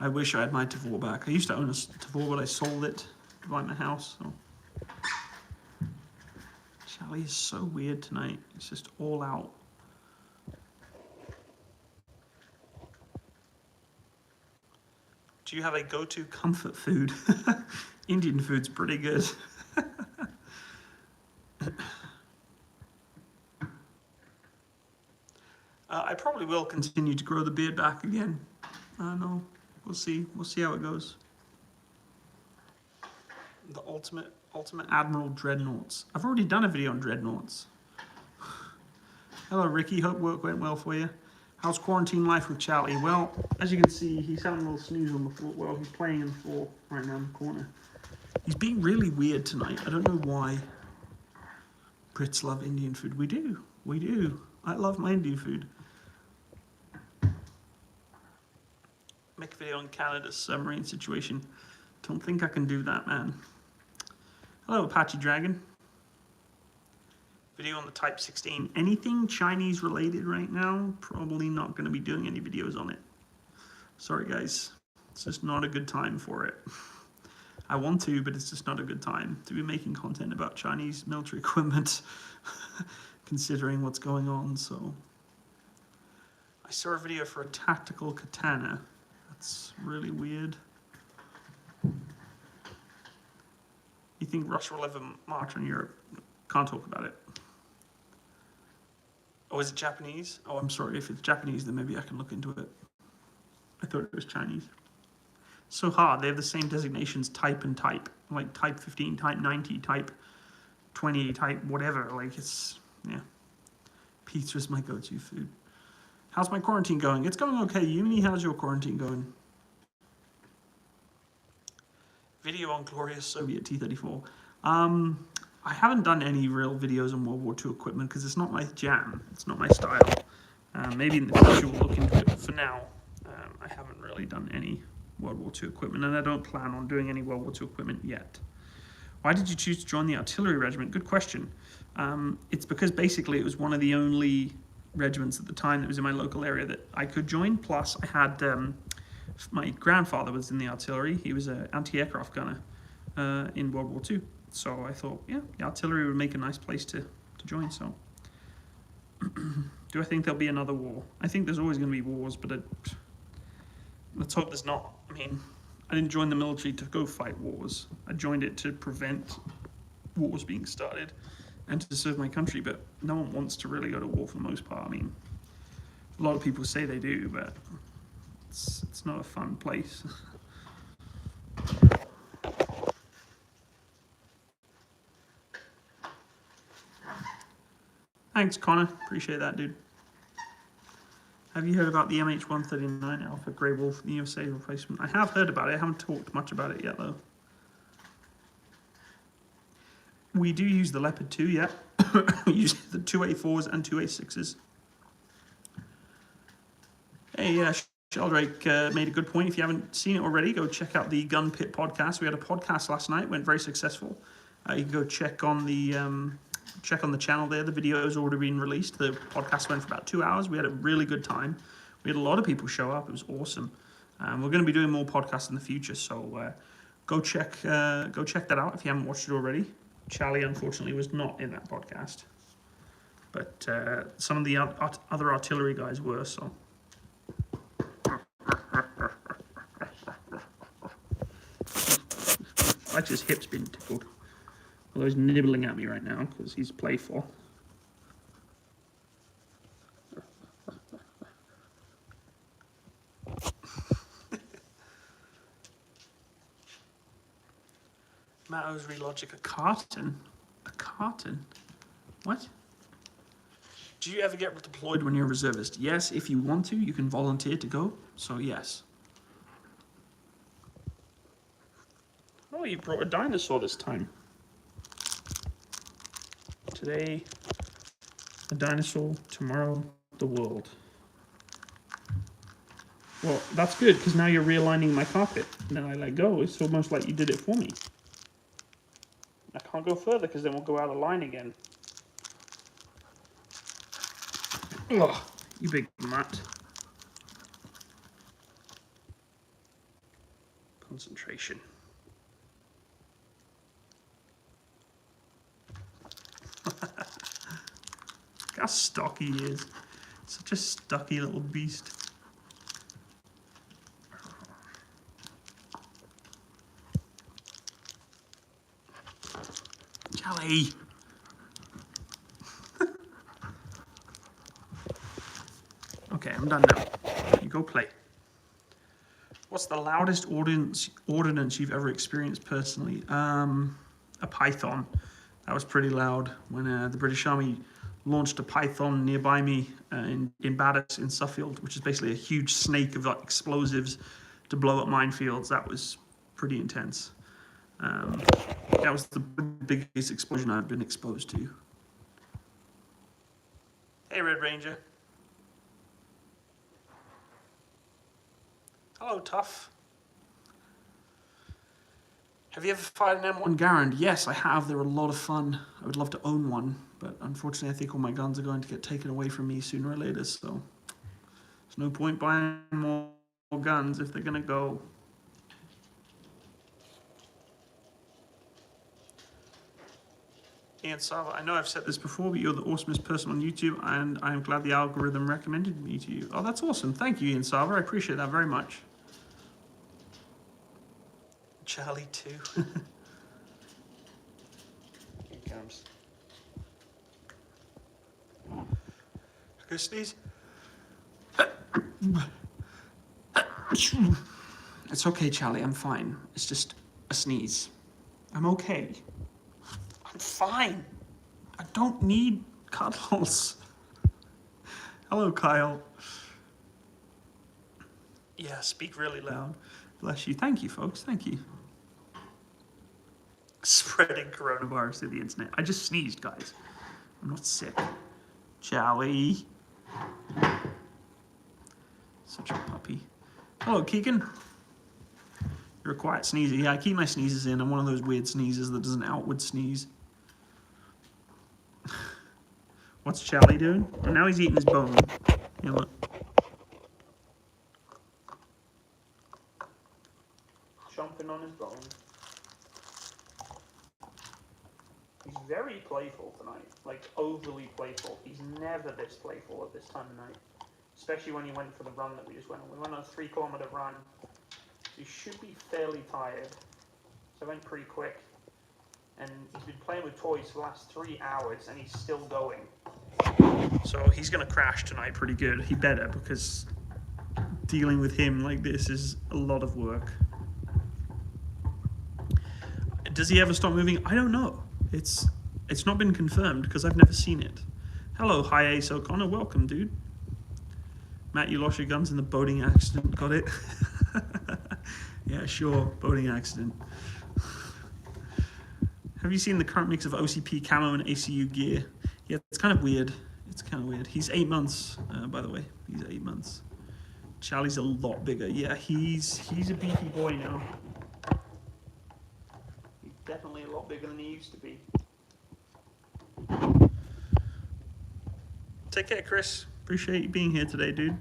I wish I had my Tavor back. I used to own a Tavor, but I sold it to buy my house. So. Chally is so weird tonight. It's just all out. Do you have a go-to comfort food? Indian food's pretty good. I probably will continue to grow the beard back again. No, we'll see. We'll see how it goes. The ultimate Admiral Dreadnoughts. I've already done a video on Dreadnoughts. Hello, Ricky. Hope work went well for you. How's quarantine life with Chally? Well, as you can see, he's having a little snooze on the floor. Well, he's playing in the floor right now in the corner. He's being really weird tonight. I don't know why. Brits love Indian food. We do. We do. I love my Indian food. Make a video on Canada's submarine situation. Don't think I can do that, man. Hello, Apache Dragon. Video on the Type 16. Anything Chinese related right now? Probably not going to be doing any videos on it. Sorry, guys. It's just not a good time for it. I want to, but it's just not a good time to be making content about Chinese military equipment, considering what's going on. So, I saw a video for a tactical katana. That's really weird. You think Russia will ever march on Europe? Can't talk about it. Oh, is it Japanese? Oh, I'm sorry. If it's Japanese, then maybe I can look into it. I thought it was Chinese. So hard. They have the same designations, type and type. Like type 15, type 90, type 20, type whatever. Like it's, yeah. Pizza's my go-to food. How's my quarantine going? It's going okay. Uni, how's your quarantine going? Video on glorious Soviet T-34. I haven't done any real videos on World War II equipment because it's not my jam. It's not my style. Maybe in the future we'll look into it. But for now, I haven't really done any World War II equipment, and I don't plan on doing any World War II equipment yet. Why did you choose to join the artillery regiment? Good question. It's because basically it was one of the only regiments at the time that was in my local area that I could join. Plus, I had my grandfather was in the artillery. He was an anti-aircraft gunner in World War II. So I thought, yeah, the artillery would make a nice place to join. So, do I think there'll be another war? I think there's always going to be wars, but let's hope there's not. I mean, I didn't join the military to go fight wars. I joined it to prevent wars being started and to serve my country. But no one wants to really go to war for the most part. I mean, a lot of people say they do, but it's not a fun place. Thanks, Connor. Appreciate that, dude. Have you heard about the MH139 Alpha Grey Wolf USA replacement? I have heard about it. I haven't talked much about it yet, though. We do use the Leopard 2, yeah. We use the 2A4s and 2A6s. Hey, Sheldrake made a good point. If you haven't seen it already, go check out the Gun Pit podcast. We had a podcast last night. Went very successful. You can go check on the channel there. The video has already been released. The podcast went for about 2 hours. We had a really good time. We had a lot of people show up. It was awesome. We're going to be doing more podcasts in the future, so go check that out if you haven't watched it already. Chally, unfortunately, was not in that podcast, but some of the other artillery guys were. So. Like his hip's been tickled. Although he's nibbling at me right now because he's playful. Matto's Relogic, a carton? A carton? What? Do you ever get deployed when you're a reservist? Yes, if you want to, you can volunteer to go. So yes. Oh, you brought a dinosaur this time. Today, a dinosaur. Tomorrow, the world. Well, that's good, because now you're realigning my carpet. And then I let go. It's almost like you did it for me. I can't go further, because then we'll go out of line again. Ugh, you big mutt. Concentration. Look how stocky he is. Such a stocky little beast. Chally. Okay, I'm done now. You go play. What's the loudest ordnance you've ever experienced personally? A python. That was pretty loud when the British Army launched a python nearby me in Badders in Suffield, which is basically a huge snake of explosives to blow up minefields. That was pretty intense. That was the biggest explosion I've been exposed to. Hey, Red Ranger. Hello, Tough. Have you ever fired an M1 Garand? Yes, I have. They're a lot of fun. I would love to own one, but unfortunately I think all my guns are going to get taken away from me sooner or later, so there's no point buying more guns if they're going to go. Ian Sava, I know I've said this before, but you're the awesomest person on YouTube, and I am glad the algorithm recommended me to you. Oh, that's awesome. Thank you, Ian Sava. I appreciate that very much. Chally too. Here he comes. Go sneeze. It's okay, Chally. I'm fine. It's just a sneeze. I'm okay. I'm fine. I don't need cuddles. Hello, Kyle. Yeah, speak really loud. Bless you. Thank you, folks. Thank you. Spreading coronavirus through the internet. I just sneezed, guys. I'm not sick. Chally. Such a puppy. Hello, Keegan. You're a quiet sneezer. Yeah, I keep my sneezes in. I'm one of those weird sneezes that does an outward sneeze. What's Chally doing? And now he's eating his bone. Yeah, look. Chomping on his bone. He's very playful tonight. Like, overly playful. He's never this playful at this time of night. Especially when he went for the run that we just went on. We went on a 3-kilometer run. You should be fairly tired. So I went pretty quick. And he's been playing with toys for the last 3 hours and he's still going. So he's going to crash tonight pretty good. He better, because dealing with him like this is a lot of work. Does he ever stop moving? I don't know. It's not been confirmed because I've never seen it. Hello, Hi Ace O'Connor. Welcome, dude. Matt, you lost your guns in the boating accident. Got it? Yeah, sure. Boating accident. Have you seen the current mix of OCP camo and ACU gear? Yeah, it's kind of weird. It's kind of weird. He's 8 months, by the way. He's 8 months. Chally's a lot bigger. Yeah, he's a beefy boy now. He's definitely a lot bigger than he used to be. Take care, Chris. Appreciate you being here today, dude.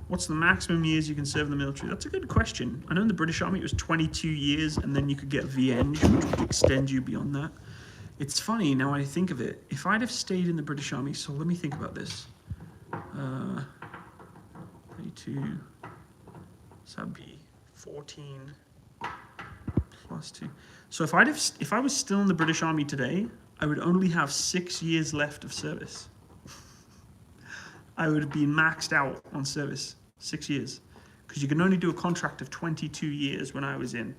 What's the maximum years you can serve in the military? That's a good question. I know in the British Army it was 22 years, and then you could get VN, which would extend you beyond that. It's funny, now I think of it. If I'd have stayed in the British Army, so let me think about this. 32, so that'd be 14 plus 2. So if I was still in the British Army today, I would only have 6 years left of service. I would have been maxed out on service, 6 years. Because you can only do a contract of 22 years when I was in.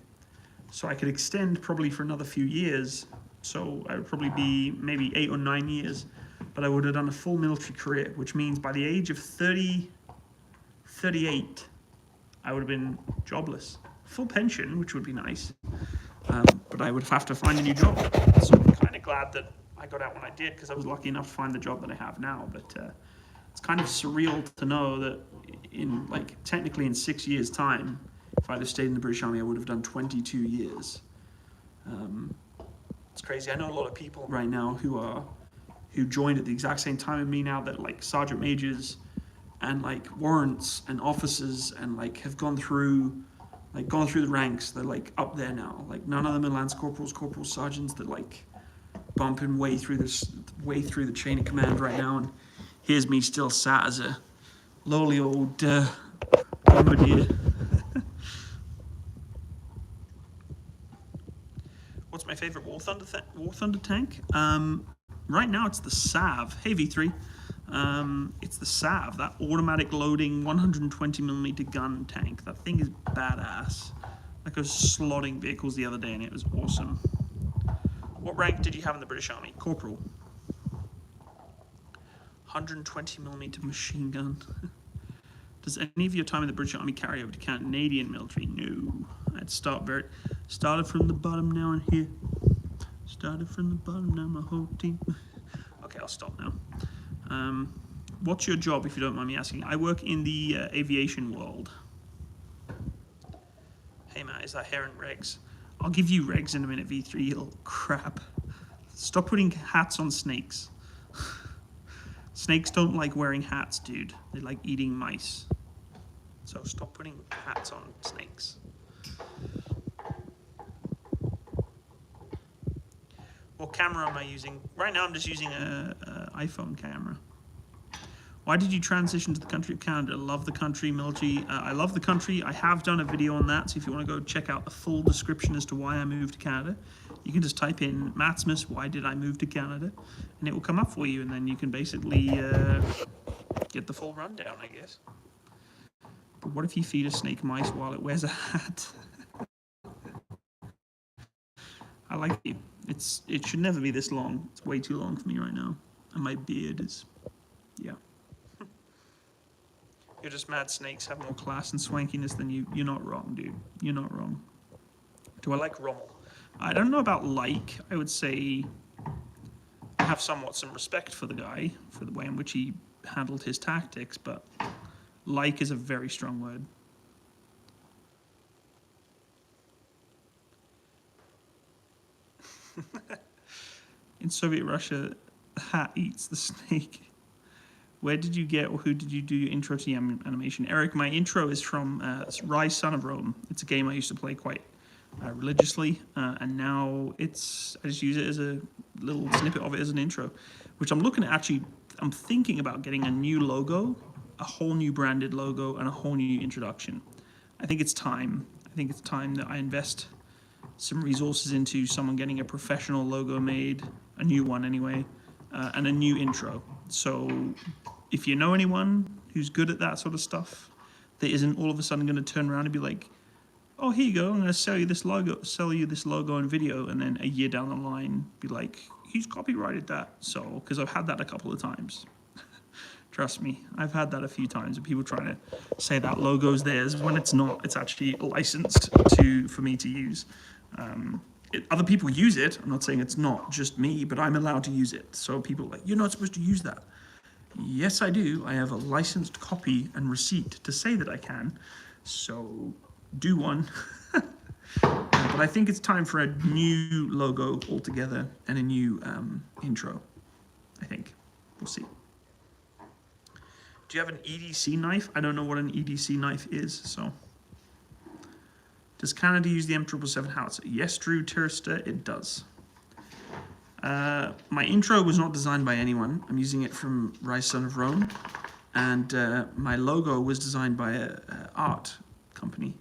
So I could extend probably for another few years. So I would probably be maybe 8 or 9 years. But I would have done a full military career, which means by the age of 38, I would have been jobless. Full pension, which would be nice. But I would have to find a new job. So I'm kind of glad that I got out when I did, because I was lucky enough to find the job that I have now. But it's kind of surreal to know that technically in 6 years' time, if I'd have stayed in the British Army, I would have done 22 years. It's crazy. I know a lot of people right now who joined at the exact same time as me now, that like sergeant majors and like warrants and officers, and like have gone through the ranks. They're like up there now. Like none of them are lance corporals, corporals, sergeants. They're like bumping way through the chain of command right now. And here's me still sat as a lowly old bombardier. favorite War Thunder tank? Right now it's the Sav. Hey V3. It's the Sav, that automatic loading 120mm gun tank. That thing is badass. Like I was slotting vehicles the other day and it was awesome. What rank did you have in the British Army? Corporal. 120mm machine gun. Does any of your time in the British Army carry over to Canadian military? No. I'd started from the bottom, now I'm here. Started from the bottom, now my whole team. Okay, I'll stop now. What's your job, if you don't mind me asking? I work in the aviation world. Hey Matt, is that Heron regs? I'll give you regs in a minute, V3, you little crap. Stop putting hats on snakes. Snakes don't like wearing hats, dude. They like eating mice. So stop putting hats on snakes. What camera am I using? Right now I'm just using an iPhone camera. Why did you transition to the country of Canada? Love the country, military. I love the country. I have done a video on that, so if you want to go check out the full description as to why I moved to Canada, you can just type in Matsmus, why did I move to Canada? And it will come up for you, and then you can basically get the full rundown, I guess. But what if you feed a snake mice while it wears a hat? I like it. It should never be this long. It's way too long for me right now. And my beard is, yeah. You're just mad snakes have more class and swankiness than you. You're not wrong, dude. You're not wrong. Do I like Rommel? I don't know about like. I would say I have somewhat some respect for the guy, for the way in which he handled his tactics, but like is a very strong word. In Soviet Russia, the hat eats the snake. Where did you get, or who did you do your intro to the animation? Eric, my intro is from Rise, Son of Rome. It's a game I used to play quite religiously, and now I just use it as a little snippet of it as an intro, which I'm looking at actually, I'm thinking about getting a new logo, a whole new branded logo, and a whole new introduction. I think it's time. I think it's time that I invest some resources into someone getting a professional logo made, a new one anyway, and a new intro. So if you know anyone who's good at that sort of stuff, that isn't all of a sudden going to turn around and be like, oh, here you go, I'm going to sell you this logo and video, and then a year down the line be like, he's copyrighted that. So, because I've had that a couple of times. Trust me, I've had that a few times of people trying to say that logo's theirs when it's not. It's actually licensed for me to use. Other people use it. I'm not saying it's not just me, but I'm allowed to use it. So people are like, you're not supposed to use that. Yes, I do. I have a licensed copy and receipt to say that I can. So do one. But I think it's time for a new logo altogether and a new intro. I think. We'll see. Do you have an EDC knife? I don't know what an EDC knife is, so. Does Canada use the M777 howitzer? Yes, Drew Turster, it does. My intro was not designed by anyone. I'm using it from Rise, Son of Rome. And my logo was designed by an art company.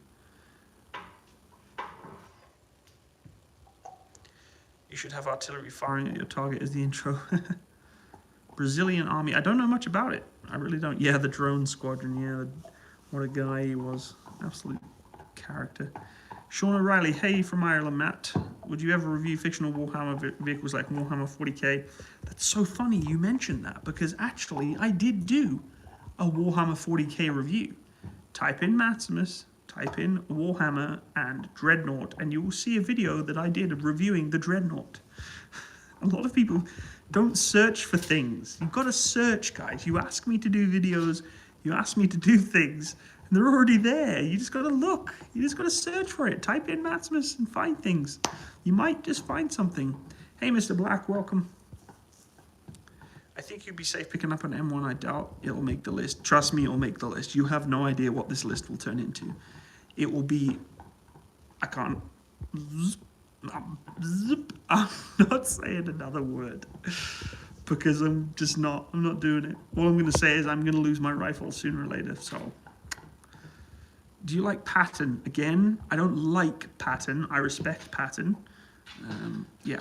You should have artillery firing at your target as the intro. Brazilian army. I don't know much about it. I really don't. Yeah, the drone squadron. Yeah, what a guy he was. Absolute character. Sean O'Reilly. Hey, from Ireland, Matt. Would you ever review fictional Warhammer vehicles like Warhammer 40k? That's so funny you mentioned that, because actually I did do a Warhammer 40k review. Type in Maximus, type in Warhammer and Dreadnought, and you will see a video that I did of reviewing the Dreadnought. A lot of people don't search for things. You've got to search, guys. You ask me to do videos, you ask me to do things, and they're already there. You just got to look. You just got to search for it. Type in Maximus and find things. You might just find something. Hey, Mr. Black, welcome. I think you'd be safe picking up an M1. I doubt it'll make the list. Trust me, it'll make the list. You have no idea what this list will turn into. It will be... I can't... I'm not saying another word because I'm not doing it. All I'm going to say is I'm going to lose my rifle sooner or later. So, do you like Patton? Again, I don't like Patton. I respect Patton. Yeah.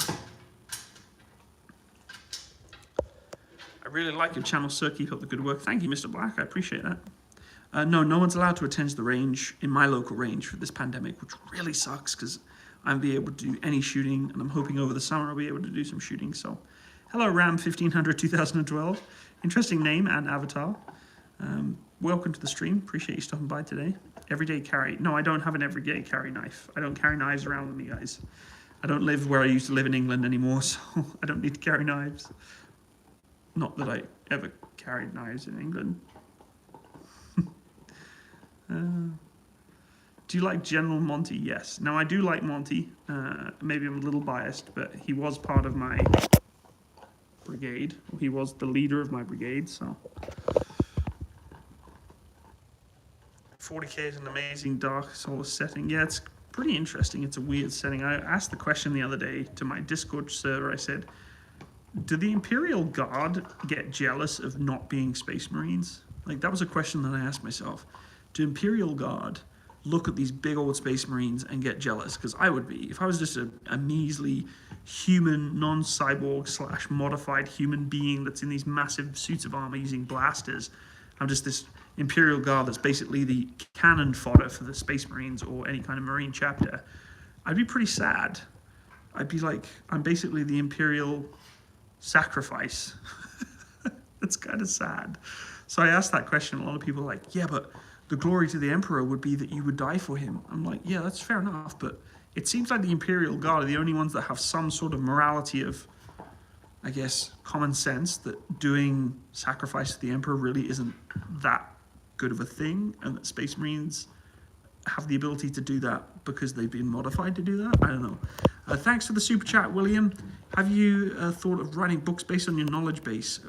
I really like your channel, sir. Keep up the good work. Thank you, Mr. Black. I appreciate that. No one's allowed to attend the range in my local range for this pandemic, which really sucks because I'll be able to do any shooting, and I'm hoping over the summer I'll be able to do some shooting. So, hello, Ram 1500 2012. Interesting name and avatar. Welcome to the stream. Appreciate you stopping by today. Everyday carry. No, I don't have an everyday carry knife. I don't carry knives around with me, guys. I don't live where I used to live in England anymore, so I don't need to carry knives. Not that I ever carried knives in England. Do you like General Monty? Yes. Now, I do like Monty. Maybe I'm a little biased, but he was part of my brigade. He was the leader of my brigade, so. 40k is an amazing Dark Souls setting. Yeah, it's pretty interesting. It's a weird setting. I asked the question the other day to my Discord server. I said, do the Imperial Guard get jealous of not being Space Marines? Like, that was a question that I asked myself. Do Imperial Guard look at these big old Space Marines and get jealous? Because I would be. If I was just a measly human, non-cyborg / modified human being that's in these massive suits of armor using blasters, I'm just this Imperial Guard that's basically the cannon fodder for the Space Marines or any kind of Marine chapter, I'd be pretty sad. I'd be like, I'm basically the Imperial sacrifice. It's kind of sad. So I asked that question. A lot of people are like, yeah, but the glory to the Emperor would be that you would die for him. I'm like, yeah, that's fair enough, but it seems like the Imperial Guard are the only ones that have some sort of morality of, I guess, common sense that doing sacrifice to the Emperor really isn't that good of a thing, and that Space Marines have the ability to do that because they've been modified to do that. I don't know. Thanks for the super chat, William. Have you thought of writing books based on your knowledge base,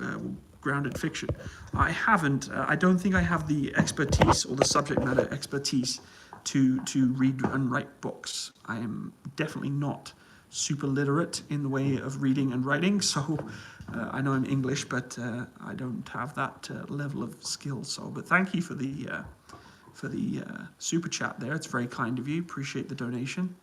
grounded fiction? I haven't. I don't think I have the expertise or the subject matter expertise to read and write books. I am definitely not super literate in the way of reading and writing, so I know I'm English, but I don't have that level of skill. So, but thank you for the super chat there. It's very kind of you. Appreciate the donation.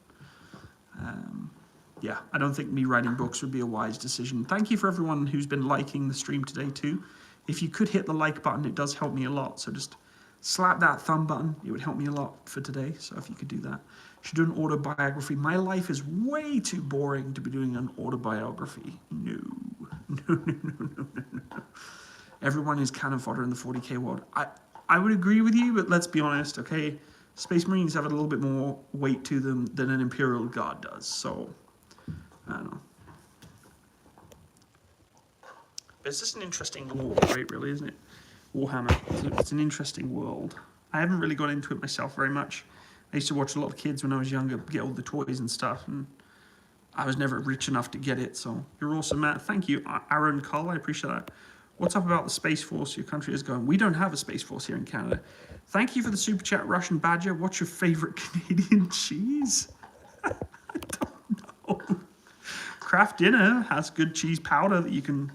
Yeah, I don't think me writing books would be a wise decision. Thank you for everyone who's been liking the stream today too. If you could hit the like button, it does help me a lot. So just slap that thumb button. It would help me a lot for today. So if you could do that. Should do an autobiography. My life is way too boring to be doing an autobiography. No. Everyone is cannon fodder in the 40k world. I would agree with you, but let's be honest, okay? Space Marines have a little bit more weight to them than an Imperial Guard does, so I don't know. But it's just an interesting lore, right, really, isn't it? Warhammer, it's an interesting world. I haven't really got into it myself very much. I used to watch a lot of kids when I was younger get all the toys and stuff, and I was never rich enough to get it, so you're awesome, Matt. Thank you, Aaron Cole, I appreciate that. What's up about the Space Force your country is going? We don't have a Space Force here in Canada. Thank you for the super chat, Russian Badger. What's your favorite Canadian cheese? I don't know. Kraft Dinner has good cheese powder that you can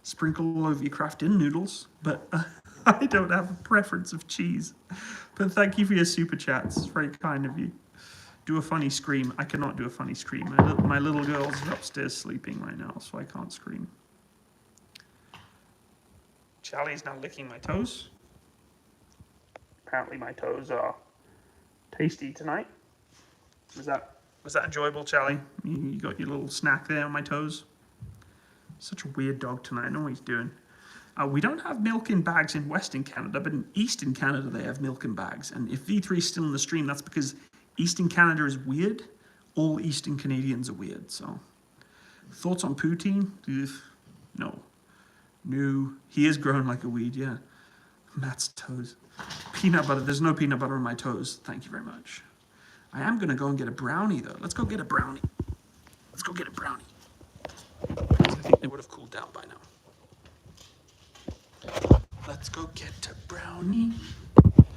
sprinkle all over your Kraft Dinner noodles, but I don't have a preference of cheese. But thank you for your super chats. It's very kind of you. Do a funny scream. I cannot do a funny scream. My little girl's upstairs sleeping right now, so I can't scream. Chally's now licking my toes. Apparently my toes are tasty tonight. Was that enjoyable, Chally? You got your little snack there on my toes? Such a weird dog tonight. I know what he's doing. We don't have milk in bags in Western Canada, but in Eastern Canada they have milk in bags. And if V3 is still in the stream, that's because Eastern Canada is weird. All Eastern Canadians are weird, so. Thoughts on poutine? No. No. He is growing like a weed, yeah. Matt's toes. Peanut butter. There's no peanut butter on my toes. Thank you very much. I am going to go and get a brownie, though. Let's go get a brownie. Let's go get a brownie. I think they would have cooled down by now. Let's go get a brownie.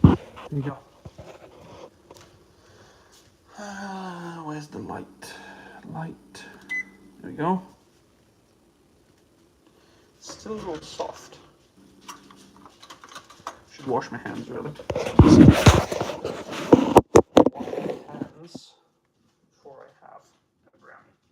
There you go. Where's the light? Light. There we go. Still a little soft. Should wash my hands, really. Wash my hands before I have a brownie.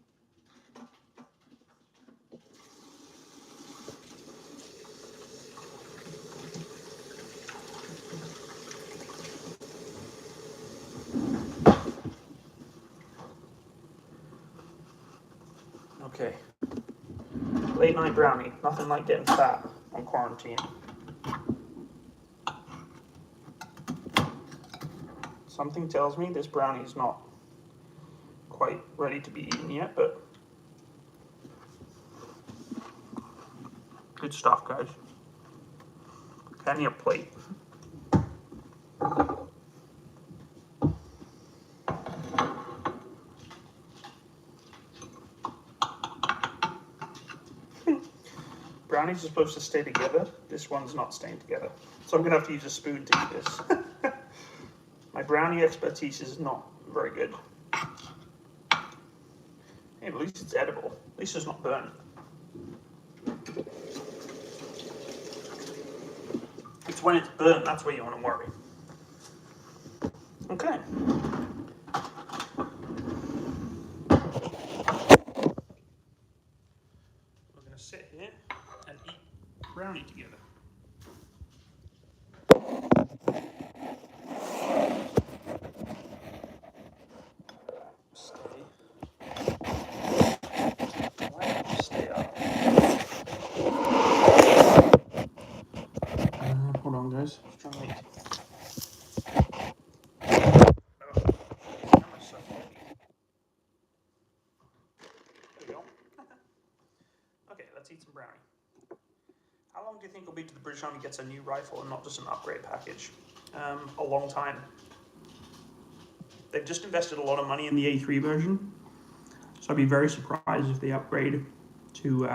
Okay. Late night brownie. Nothing like getting fat on quarantine. Something tells me this brownie is not quite ready to be eaten yet, but good stuff, guys. Hand me a plate. Brownies are supposed to stay together. This one's not staying together. So I'm going to have to use a spoon to eat this. My brownie expertise is not very good. Hey, at least it's edible. At least it's not burnt. It's when it's burnt, that's where you want to worry. Okay. We're going to sit here and eat brownie together. Stay up. Hold on, guys. Just trying to eat. There we go. Okay, let's eat some brownie. How long do you think it'll be till the British Army gets a new rifle and not just an upgrade package? A long time. They've just invested a lot of money in the A3 version, so I'd be very surprised if they upgrade to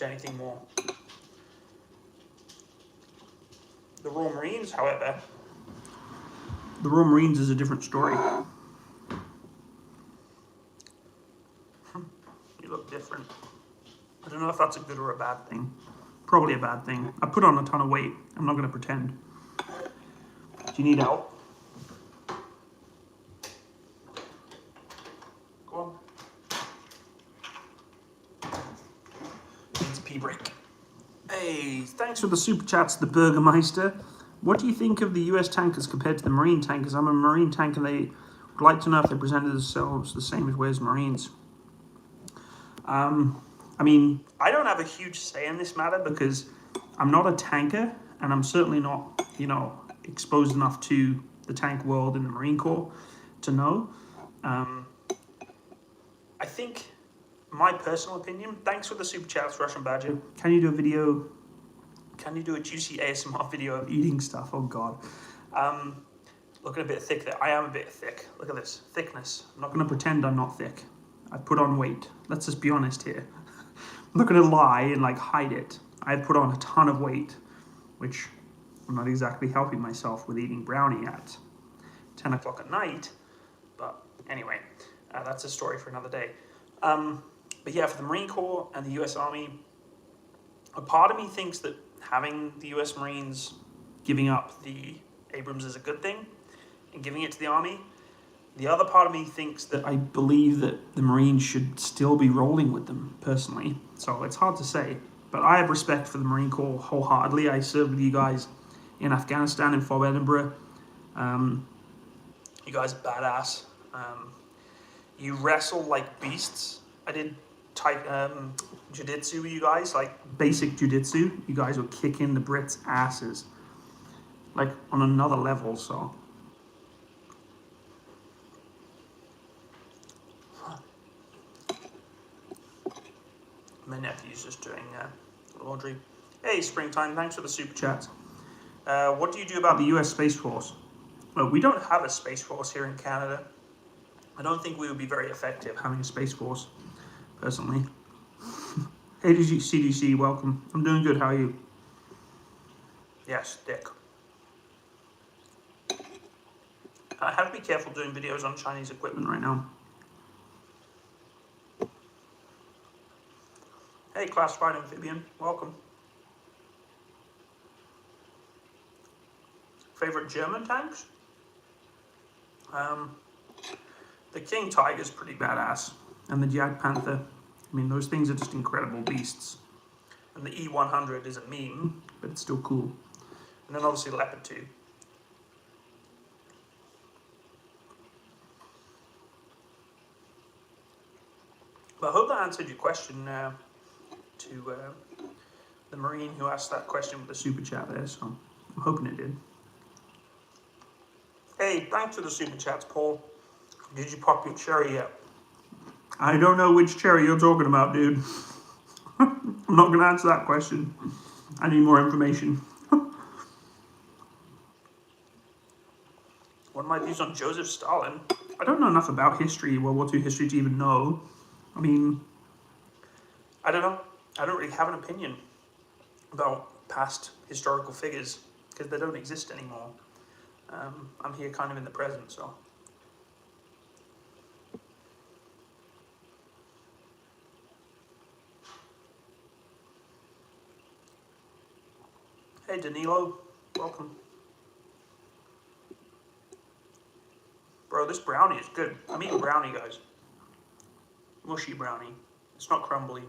anything more. The Royal Marines, however, the Royal Marines is a different story. You look different. I don't know if that's a good or a bad thing. Probably a bad thing. I put on a ton of weight. I'm not going to pretend. Do you need help? Go on. Needs a pee break. Hey, thanks for the super chats, the Burgermeister. What do you think of the US tankers compared to the Marine tankers? I'm a Marine tanker. They would like to know if they presented themselves the same way as Marines. I mean, I don't have a huge say in this matter because I'm not a tanker and I'm certainly not, exposed enough to the tank world in the Marine Corps to know. I think, my personal opinion, thanks for the super chats, Russian Badger. Can you do a video? Can you do a juicy ASMR video of eating stuff? Oh God. Looking a bit thick there. I am a bit thick. Look at this thickness. I'm not going to pretend I'm not thick. I put on weight. Let's just be honest here. I'm not going to lie and hide it. I've put on a ton of weight, which I'm not exactly helping myself with eating brownie at 10 o'clock at night. But anyway, that's a story for another day. But yeah, for the Marine Corps and the US Army, a part of me thinks that having the US Marines giving up the Abrams is a good thing and giving it to the Army. The other part of me thinks that I believe that the Marines should still be rolling with them, personally. So it's hard to say. But I have respect for the Marine Corps wholeheartedly. I served with you guys in Afghanistan in Fort Edinburgh. You guys are badass. You wrestle like beasts. I did jiu-jitsu with you guys, basic jiu-jitsu. You guys were kicking the Brits' asses. On another level, so... My nephew's just doing laundry. Hey, Springtime, thanks for the super chat. What do you do about the US Space Force? Well, we don't have a Space Force here in Canada. I don't think we would be very effective having a Space Force, personally. Hey, CDC, welcome. I'm doing good, how are you? Yes, Dick. I have to be careful doing videos on Chinese equipment right now. Hey, Classified Amphibian, welcome. Favorite German tanks? The King Tiger's pretty badass, and the Jag Panther. I mean, those things are just incredible beasts. And the E100 is a meme, but it's still cool. And then obviously Leopard 2. But I hope that answered your question to the Marine who asked that question with the super chat there, so I'm hoping it did. Hey, thanks for the super chats, Paul. Did you pop your cherry yet? I don't know which cherry you're talking about, dude. I'm not going to answer that question. I need more information. What are my views on Joseph Stalin? I don't know enough about history, World War II history, to even know. I mean, I don't know. I don't really have an opinion about past historical figures because they don't exist anymore. I'm here kind of in the present, so. Hey Danilo, welcome. Bro, this brownie is good. I'm eating brownie, guys. Mushy brownie. It's not crumbly.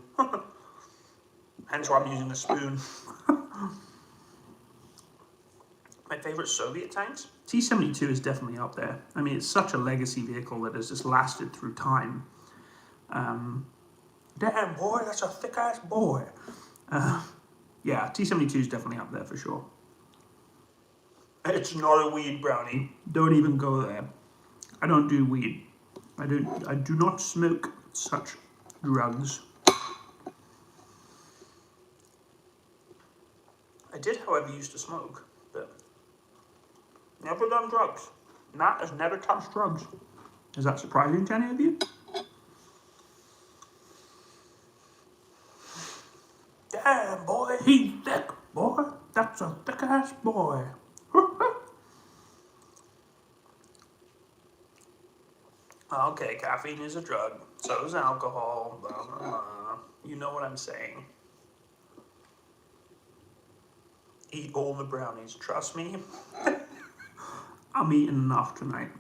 Hence why I'm using a spoon. My favorite Soviet tanks? T-72 is definitely up there. I mean, it's such a legacy vehicle that has just lasted through time. Damn, boy, that's a thick-ass boy. Yeah, T-72 is definitely up there for sure. It's not a weed brownie. Don't even go there. I don't do weed. I do not smoke such drugs. I did, however, used to smoke, but never done drugs. Matt has never touched drugs. Is that surprising to any of you? Damn, boy, he's thick, boy. That's a thick-ass boy. Okay, caffeine is a drug. So is alcohol. Blah, blah, blah. You know what I'm saying. Eat all the brownies. Trust me. I'm eating enough tonight.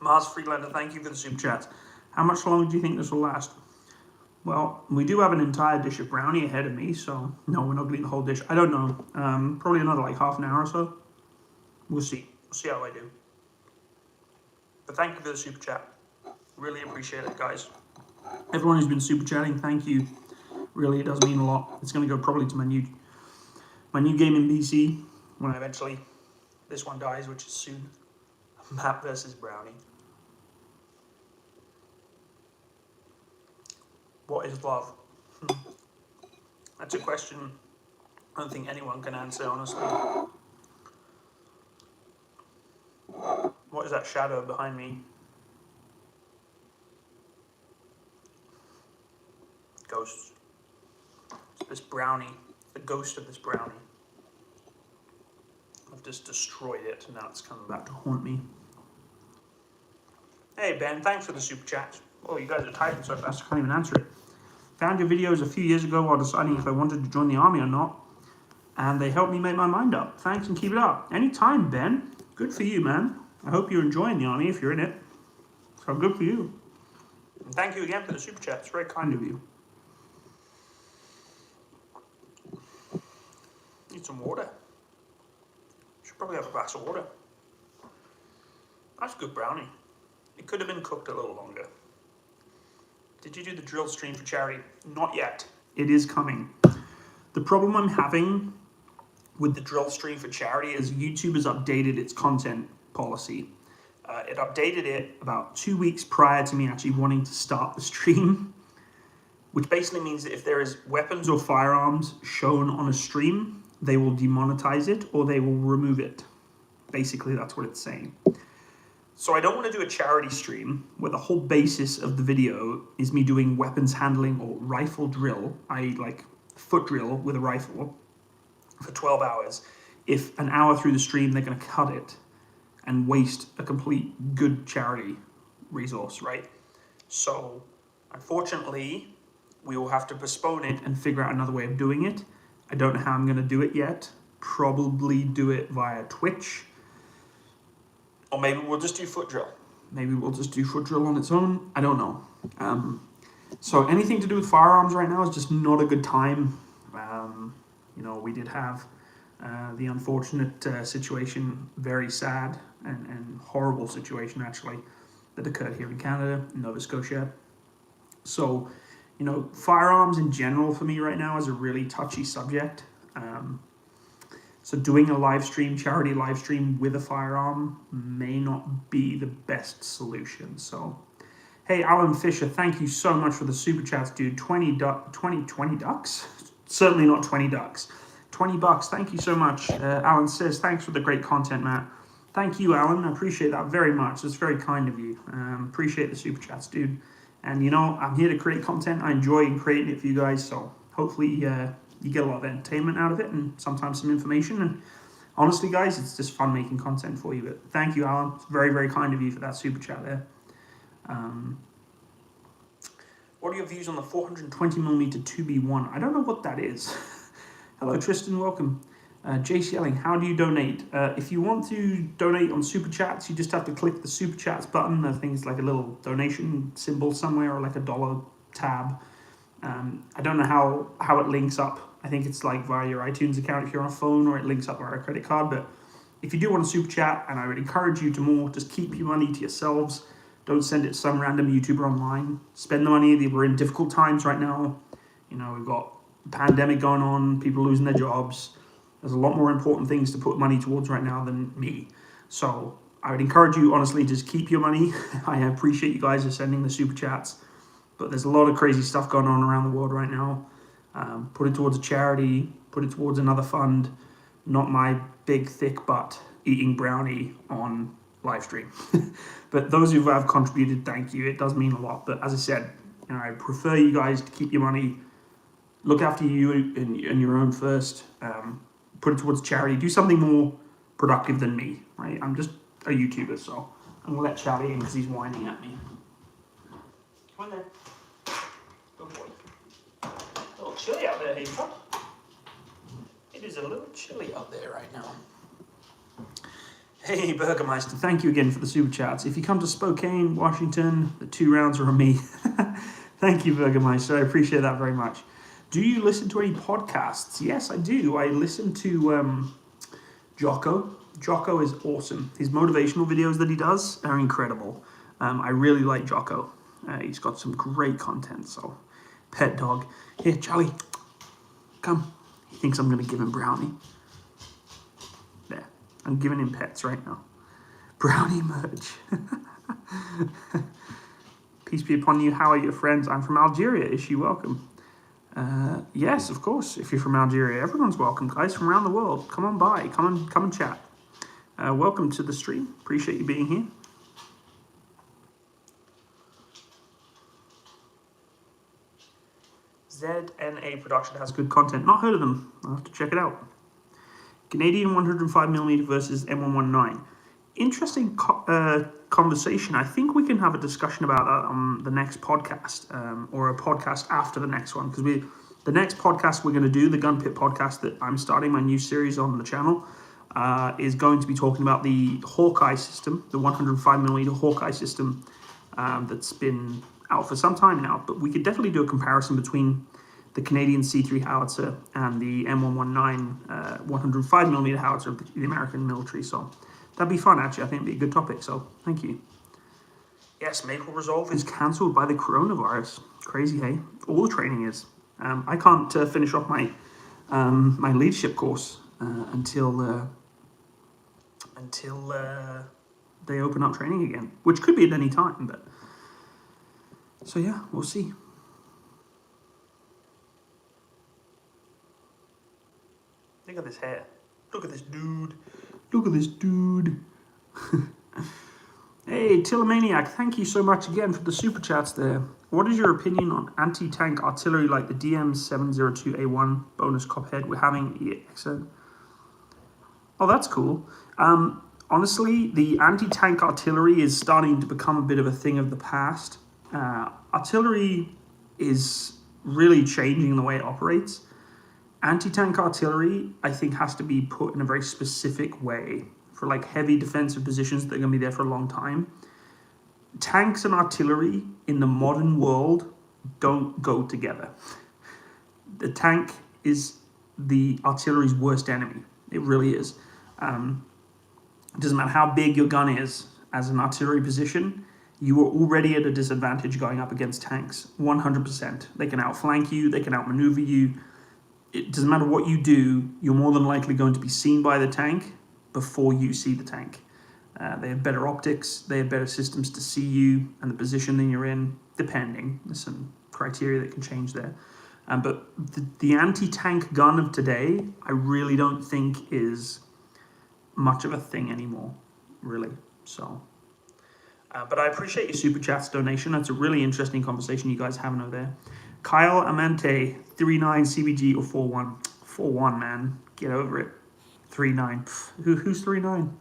Mars Freelander, thank you for the super chats. How much longer do you think this will last? Well, we do have an entire dish of brownie ahead of me, so no, we're not going to eat the whole dish. I don't know. Probably another like half an hour or so. We'll see. We'll see how I do. But thank you for the super chat. Really appreciate it, guys. Everyone who's been super chatting, thank you. Really, it does mean a lot. It's going to go probably to my new gaming PC when eventually this one dies, which is soon. Map versus brownie. What is love? That's a question I don't think anyone can answer, honestly. What is that shadow behind me? Ghosts. It's this brownie. The ghost of this brownie. I've just destroyed it, and now it's coming back to haunt me. Hey Ben, thanks for the super chat. Oh, you guys are typing so fast I can't even answer it. Found your videos a few years ago while deciding if I wanted to join the army or not, and they helped me make my mind up. Thanks and keep it up. Anytime, Ben. Good for you, man. I hope you're enjoying the army if you're in it. So good for you. And thank you again for the super chat. It's very kind of you. Need some water. Should probably have a glass of water. That's good brownie. It could have been cooked a little longer. Did you do the drill stream for charity? Not yet. It is coming. The problem I'm having with the drill stream for charity is YouTube has updated its content policy. It updated it about 2 weeks prior to me actually wanting to start the stream, which basically means that if there is weapons or firearms shown on a stream, they will demonetize it or they will remove it. Basically, that's what it's saying. So I don't want to do a charity stream where the whole basis of the video is me doing weapons handling or rifle drill, i.e. like foot drill with a rifle for 12 hours. If an hour through the stream they're going to cut it and waste a complete good charity resource, right? So unfortunately, we will have to postpone it and figure out another way of doing it. I don't know how I'm going to do it yet. Probably do it via Twitch. Or maybe we'll just do foot drill. Maybe we'll just do foot drill on its own. I don't know. So anything to do with firearms right now is just not a good time. We did have the unfortunate situation, very sad and horrible situation actually, that occurred here in Canada, Nova Scotia. So, you know, firearms in general for me right now is a really touchy subject. So doing a live stream, charity live stream with a firearm may not be the best solution. So, hey, Alan Fisher, thank you so much for the super chats, dude. 20 ducks? Certainly not 20 ducks. $20, thank you so much. Alan says, thanks for the great content, Matt. Thank you, Alan. I appreciate that very much. It's very kind of you. Appreciate the super chats, dude. And, you know, I'm here to create content. I enjoy creating it for you guys. So hopefully you get a lot of entertainment out of it and sometimes some information. And honestly, guys, it's just fun making content for you. But thank you, Alan. It's very, very kind of you for that super chat there. What are your views on the 420mm 2B1? I don't know what that is. Hello, Tristan. Welcome. Jace Yelling, how do you donate? If you want to donate on Super Chats, you just have to click the Super Chats button. I think it's like a little donation symbol somewhere or like a dollar tab. I don't know how it links up. I think it's like via your iTunes account if you're on a phone, or it links up via a credit card. But if you do want a Super Chat, and I would encourage you to more, just keep your money to yourselves. Don't send it to some random YouTuber online. Spend the money. We're in difficult times right now. You know, we've got a pandemic going on, people losing their jobs. There's a lot more important things to put money towards right now than me. So I would encourage you, honestly, just keep your money. I appreciate you guys are sending the super chats, but there's a lot of crazy stuff going on around the world right now. Put it towards a charity, put it towards another fund, not my big, thick butt eating brownie on live stream. But those who have contributed, thank you. It does mean a lot. But as I said, you know, I prefer you guys to keep your money, look after you and your own first. Put it towards charity. Do something more productive than me, right? I'm just a YouTuber, so I'm going to let Chally in because he's whining at me. Come on there. Good boy. A little chilly out there, hey, pup. It is a little chilly out there right now. Hey, Burgermeister, thank you again for the super chats. If you come to Spokane, Washington, the 2 rounds are on me. Thank you, Burgermeister. I appreciate that very much. Do you listen to any podcasts? Yes, I do. I listen to Jocko. Jocko is awesome. His motivational videos that he does are incredible. I really like Jocko. He's got some great content. So, pet dog. Here, Chally, come. He thinks I'm going to give him brownie. There. I'm giving him pets right now. Brownie merch. Peace be upon you. How are your friends? I'm from Algeria. Is she welcome? Yes, of course. If you're from Algeria, everyone's welcome, guys, from around the world. Come on by. Come and chat. Welcome to the stream. Appreciate you being here. ZNA Production has good content. Not heard of them. I'll have to check it out. Canadian 105mm versus M119. Interesting conversation. I think we can have a discussion about that on the next podcast, or a podcast after the next one, because the next podcast we're going to do, the Gun Pit podcast that I'm starting my new series on the channel, is going to be talking about the Hawkeye system, the 105mm Hawkeye system that's been out for some time now. But we could definitely do a comparison between the Canadian C3 howitzer and the M119 105mm howitzer of the American military. So that'd be fun, actually. I think it'd be a good topic, so thank you. Yes, Maple Resolve is cancelled by the coronavirus. Crazy, hey? All the training is. I can't finish off my my leadership course until they open up training again, which could be at any time. But so yeah, we'll see. Look at this hair. Look at this dude. Look at this dude. Hey, Tillamaniac, thank you so much again for the super chats there. What is your opinion on anti-tank artillery like the DM702A1 bonus cophead we're having EXN? Oh, that's cool. Honestly, the anti-tank artillery is starting to become a bit of a thing of the past. Artillery is really changing the way it operates. Anti-tank artillery, I think, has to be put in a very specific way for like heavy defensive positions that are going to be there for a long time. Tanks and artillery in the modern world don't go together. The tank is the artillery's worst enemy. It really is. It doesn't matter how big your gun is as an artillery position. you are already at a disadvantage going up against tanks, 100%. They can outflank you, they can outmaneuver you. It doesn't matter what you do, you're more than likely going to be seen by the tank before you see the tank. They have better optics, they have better systems to see you and the position that you're in, depending. There's some criteria that can change there. But the anti-tank gun of today, I really don't think is much of a thing anymore, really. So, but I appreciate your Super Chats donation. That's a really interesting conversation you guys having over there. Kyle Amante, 39 CBG or 41? 41, man. Get over it. 39. Who's 39?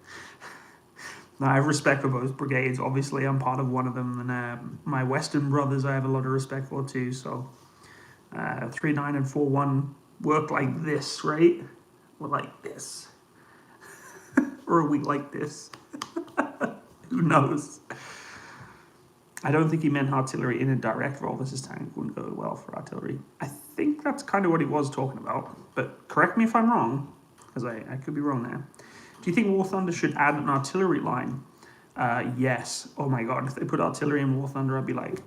No, I have respect for both brigades. Obviously, I'm part of one of them. And my Western brothers, I have a lot of respect for too. So, 39 and 41 work like this, right? We're like this. Or are we like this? Who knows? I don't think he meant artillery in a direct role. This tank wouldn't go well for artillery. I think that's kind of what he was talking about. But correct me if I'm wrong, because I could be wrong there. Do you think War Thunder should add an artillery line? Yes. Oh my god, if they put artillery in War Thunder, I'd be like,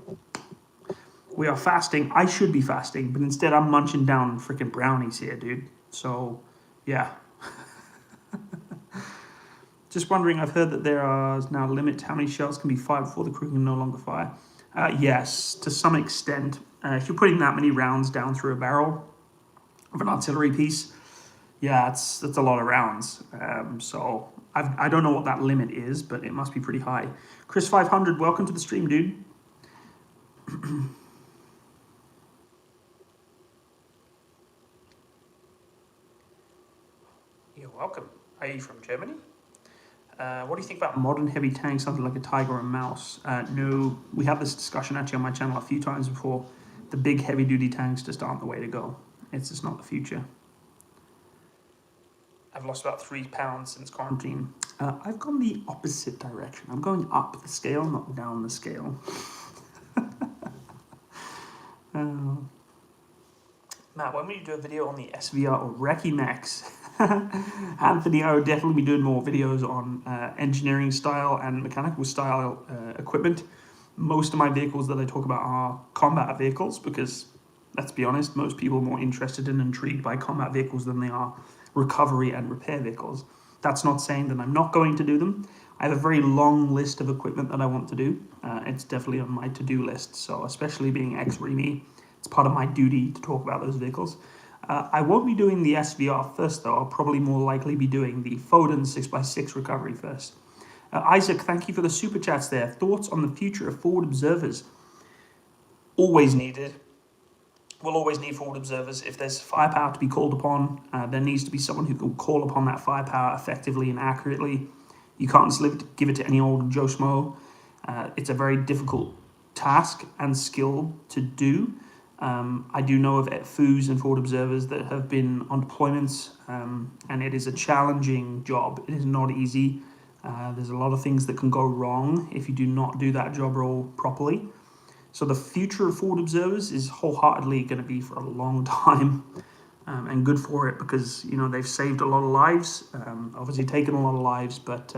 we are fasting. I should be fasting, but instead I'm munching down freaking brownies here, dude. So, yeah. Just wondering, I've heard that there are now a limit to how many shells can be fired before the crew can no longer fire. Yes, to some extent. If you're putting that many rounds down through a barrel of an artillery piece, yeah, that's a lot of rounds. So I don't know what that limit is, but it must be pretty high. Chris 500, welcome to the stream, dude. You're welcome. Are you from Germany? What do you think about modern heavy tanks, something like a Tiger or a Mouse? No, we had this discussion actually on my channel a few times before. The big heavy-duty tanks just aren't the way to go. It's just not the future. I've lost about 3 pounds since quarantine. I've gone the opposite direction. I'm going up the scale, not down the scale. Matt, when will you do a video on the SVR or Recce Max? Anthony, I would definitely be doing more videos on engineering style and mechanical style equipment. Most of my vehicles that I talk about are combat vehicles because, let's be honest, most people are more interested and intrigued by combat vehicles than they are recovery and repair vehicles. That's not saying that I'm not going to do them. I have a very long list of equipment that I want to do. It's definitely on my to-do list. So especially being ex-REME, it's part of my duty to talk about those vehicles. I won't be doing the SVR first, though. I'll probably more likely be doing the Foden 6x6 recovery first. Isaac, thank you for the super chats there. Thoughts on the future of forward observers? Always needed. We'll always need forward observers. If there's firepower to be called upon, there needs to be someone who can call upon that firepower effectively and accurately. You can't just give it to any old Joe Schmo. It's a very difficult task and skill to do. I do know of FOOs and forward observers that have been on deployments, and it is a challenging job. It is not easy. There's a lot of things that can go wrong if you do not do that job role properly. So the future of forward observers is wholeheartedly going to be for a long time, and good for it because, you know, they've saved a lot of lives, obviously taken a lot of lives, but,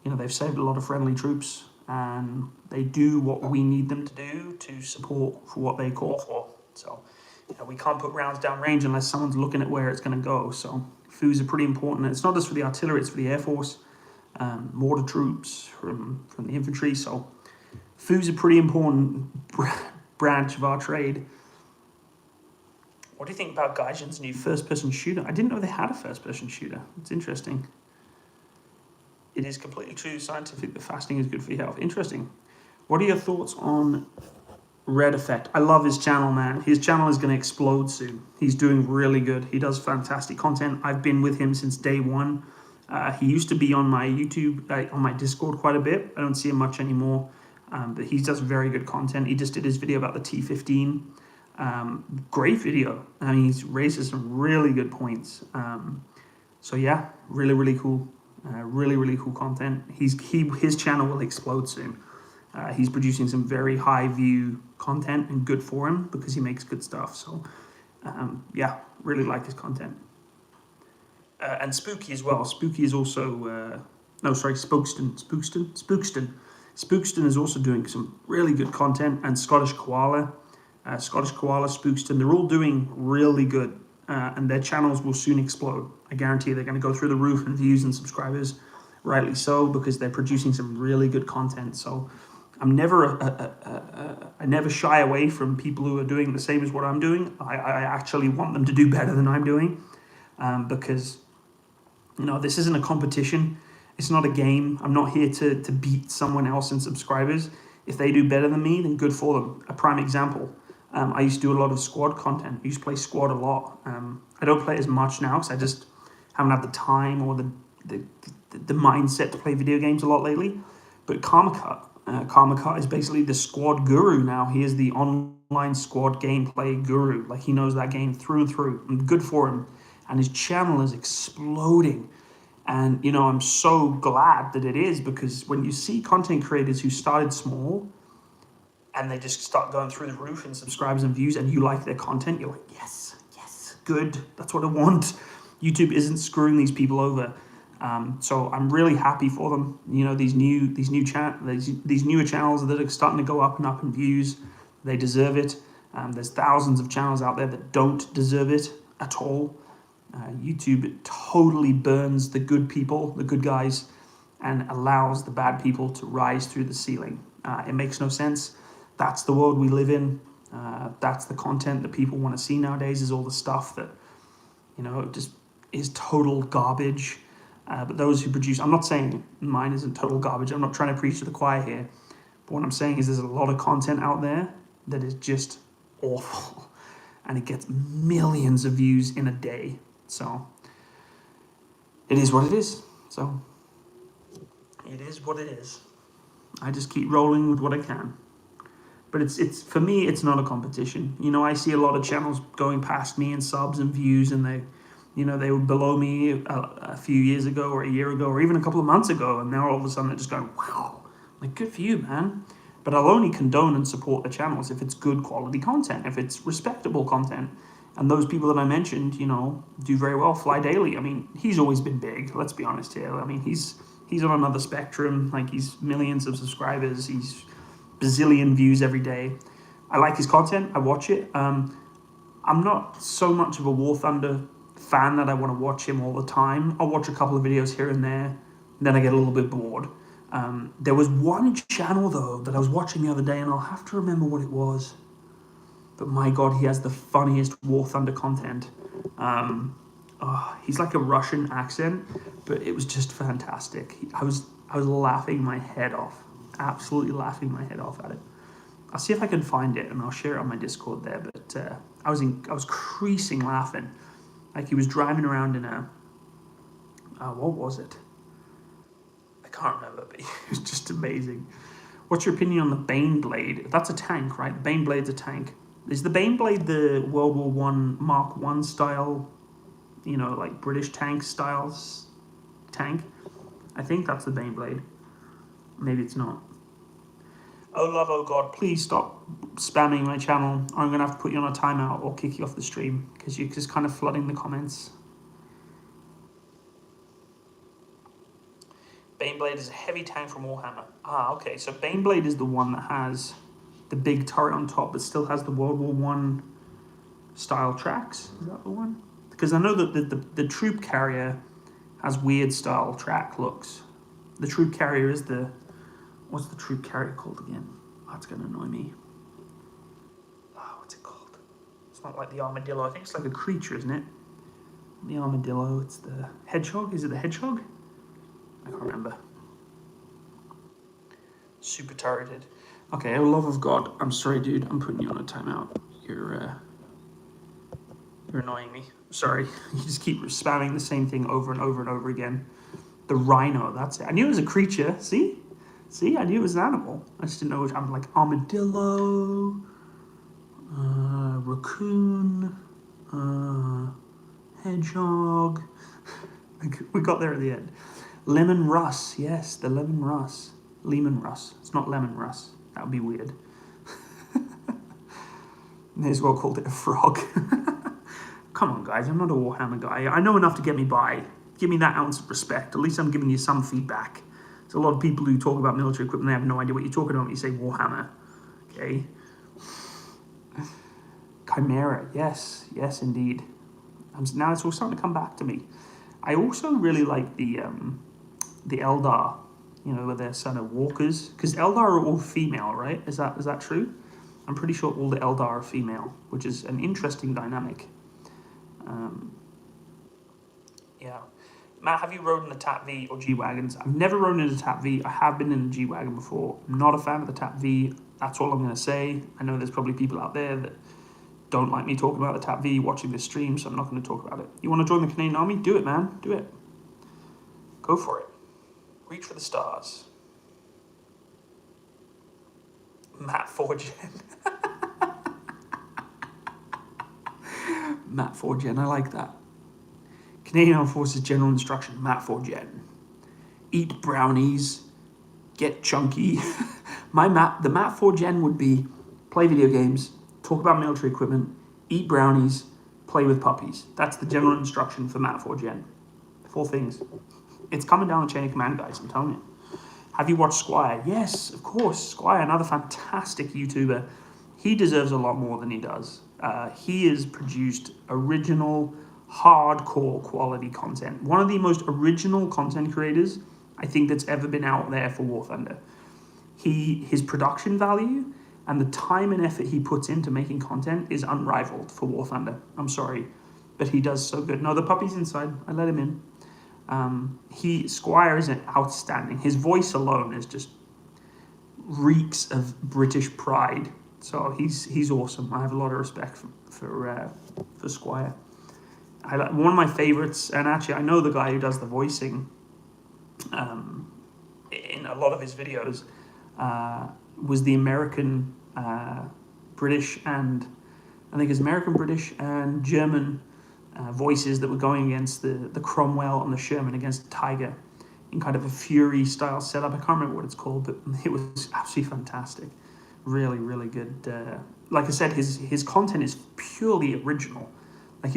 you know, they've saved a lot of friendly troops. And they do what we need them to do to support for what they call for. So, you know, we can't put rounds down range unless someone's looking at where it's going to go. So, FOOs are pretty important. It's not just for the artillery; it's for the Air Force, mortar troops from the infantry. So, FOOs are a pretty important branch of our trade. What do you think about Gaijin's new first-person shooter? I didn't know they had a first-person shooter. It's interesting. It is completely true, scientific, that fasting is good for your health. Interesting. What are your thoughts on Red Effect? I love his channel, man. His channel is going to explode soon. He's doing really good. He does fantastic content. I've been with him since day one. He used to be on my YouTube, on my Discord quite a bit. I don't see him much anymore, but he does very good content. He just did his video about the T15. Great video. I mean, he raises some really good points. So yeah, really, really cool. Really cool content. His channel will explode soon. He's producing some very high view content and good for him because he makes good stuff. So yeah, really like his content. And Spooky as well. Spooky is also Spookston. Spookston is also doing some really good content, and Scottish Koala, Spookston, they're all doing really good, and their channels will soon explode. I guarantee they're going to go through the roof in views and subscribers, rightly so, because they're producing some really good content. So I'm never, I never shy away from people who are doing the same as what I'm doing. I actually want them to do better than I'm doing, because, you know, this isn't a competition. It's not a game. I'm not here to beat someone else in subscribers. If they do better than me, then good for them. A prime example, I used to do a lot of squad content. I used to play squad a lot. I don't play as much now because I just haven't had the time or the mindset to play video games a lot lately. But Karmacut is basically the squad guru now. He is the online squad gameplay guru. Like, he knows that game through and through. And good for him. And his channel is exploding. And, you know, I'm so glad that it is, because when you see content creators who started small and they just start going through the roof in subscribers and views, and you like their content, you're like, yes, good. That's what I want. YouTube isn't screwing these people over. So I'm really happy for them. You know, these newer channels that are starting to go up and up in views, they deserve it. There's thousands of channels out there that don't deserve it at all. YouTube totally burns the good people, the good guys, and allows the bad people to rise through the ceiling. It makes no sense. That's the world we live in. That's the content that people want to see nowadays, is all the stuff that, you know, just is total garbage. But those who produce, I'm not saying mine isn't total garbage. I'm not trying to preach to the choir here. But what I'm saying is there's a lot of content out there that is just awful. And it gets millions of views in a day. So it is what it is. So it is what it is. I just keep rolling with what I can. But it's for me, it's not a competition. You know, I see a lot of channels going past me in subs and views, and they were below me a few years ago or a year ago or even a couple of months ago, and now all of a sudden they're just going, wow, like, good for you, man. But I'll only condone and support the channels if it's good quality content, if it's respectable content. And those people that I mentioned, you know, do very well. Fly Daily, I mean, he's always been big, let's be honest here. I mean, he's on another spectrum. Like, he's millions of subscribers, he's bazillion views every day. I like his content, I watch it. I'm not so much of a War Thunder fan that I want to watch him all the time. I'll watch a couple of videos here and there, and then I get a little bit bored. There was one channel, though, that I was watching the other day, and I'll have to remember what it was. But my God, he has the funniest War Thunder content. He's like a Russian accent, but it was just fantastic. I was laughing my head off, absolutely laughing my head off at it. I'll see if I can find it, and I'll share it on my Discord there. But I was creasing laughing, like he was driving around in a what was it? I can't remember, but it was just amazing. What's your opinion on the Baneblade? That's a tank, right? The Baneblade's a tank. Is the Baneblade the World War I Mark I style, you know, like British tank styles tank? I think that's the Baneblade. Maybe it's not. Oh, love, oh God, please stop spamming my channel. I'm going to have to put you on a timeout or kick you off the stream because you're just kind of flooding the comments. Baneblade is a heavy tank from Warhammer. Okay, so Baneblade is the one that has the big turret on top, but still has the World War I style tracks. Is that the one? Because I know that the troop carrier has weird style track looks. The troop carrier is the... What's the troop carrier called again? That's going to annoy me. What's it called? It's not like the armadillo. I think it's like a creature, isn't it? The armadillo, it's the hedgehog. Is it the hedgehog? I can't remember. Super turreted. Okay, oh, love of God. I'm sorry, dude. I'm putting you on a timeout. You're annoying me. Sorry. You just keep spamming the same thing over and over and over again. The rhino, that's it. I knew it was a creature. See? See, I knew it was an animal. I just didn't know which. I'm like armadillo, raccoon, hedgehog. We got there at the end. Lemon Russ, yes, the Lemon Russ. Lemon Russ. It's not Lemon Russ. That would be weird. May as well called it a frog. Come on, guys. I'm not a Warhammer guy. I know enough to get me by. Give me that ounce of respect. At least I'm giving you some feedback. There's a lot of people who talk about military equipment, they have no idea what you're talking about when you say Warhammer. Okay. Chimera, yes, indeed. Now it's all starting to come back to me. I also really like the Eldar, with their son of walkers, because Eldar are all female, right? Is that true? I'm pretty sure all the Eldar are female, which is an interesting dynamic. Yeah. Matt, have you rode in the Tap V or G-Wagons? I've never ridden in a Tap V. I have been in a G-Wagon before. I'm not a fan of the Tap V. That's all I'm going to say. I know there's probably people out there that don't like me talking about the Tap V watching this stream, so I'm not going to talk about it. You want to join the Canadian Army? Do it, man. Do it. Go for it. Reach for the stars. Matt 4Gen. Matt 4Gen, I like that. Canadian Armed Forces General Instruction, Matt 4Gen. Eat brownies, get chunky. The Matt 4Gen would be play video games, talk about military equipment, eat brownies, play with puppies. That's the general instruction for Matt 4Gen. 4 things. It's coming down the chain of command, guys, I'm telling you. Have you watched Squire? Yes, of course. Squire, another fantastic YouTuber. He deserves a lot more than he does. He has produced original, hardcore quality content. One of the most original content creators I think that's ever been out there for War Thunder. His production value and the time and effort he puts into making content is unrivaled for War Thunder. I'm sorry, but he does so good. No, the puppy's inside. I let him in. Squire is outstanding. His voice alone is just reeks of British pride. So he's awesome. I have a lot of respect for Squire. One of my favorites, and actually I know the guy who does the voicing in a lot of his videos, was the American, British, and I think it's American, British, and German voices that were going against the Cromwell and the Sherman against the Tiger in kind of a Fury style setup. I can't remember what it's called, but it was absolutely fantastic. Really, really good. Like I said, his content is purely original. Like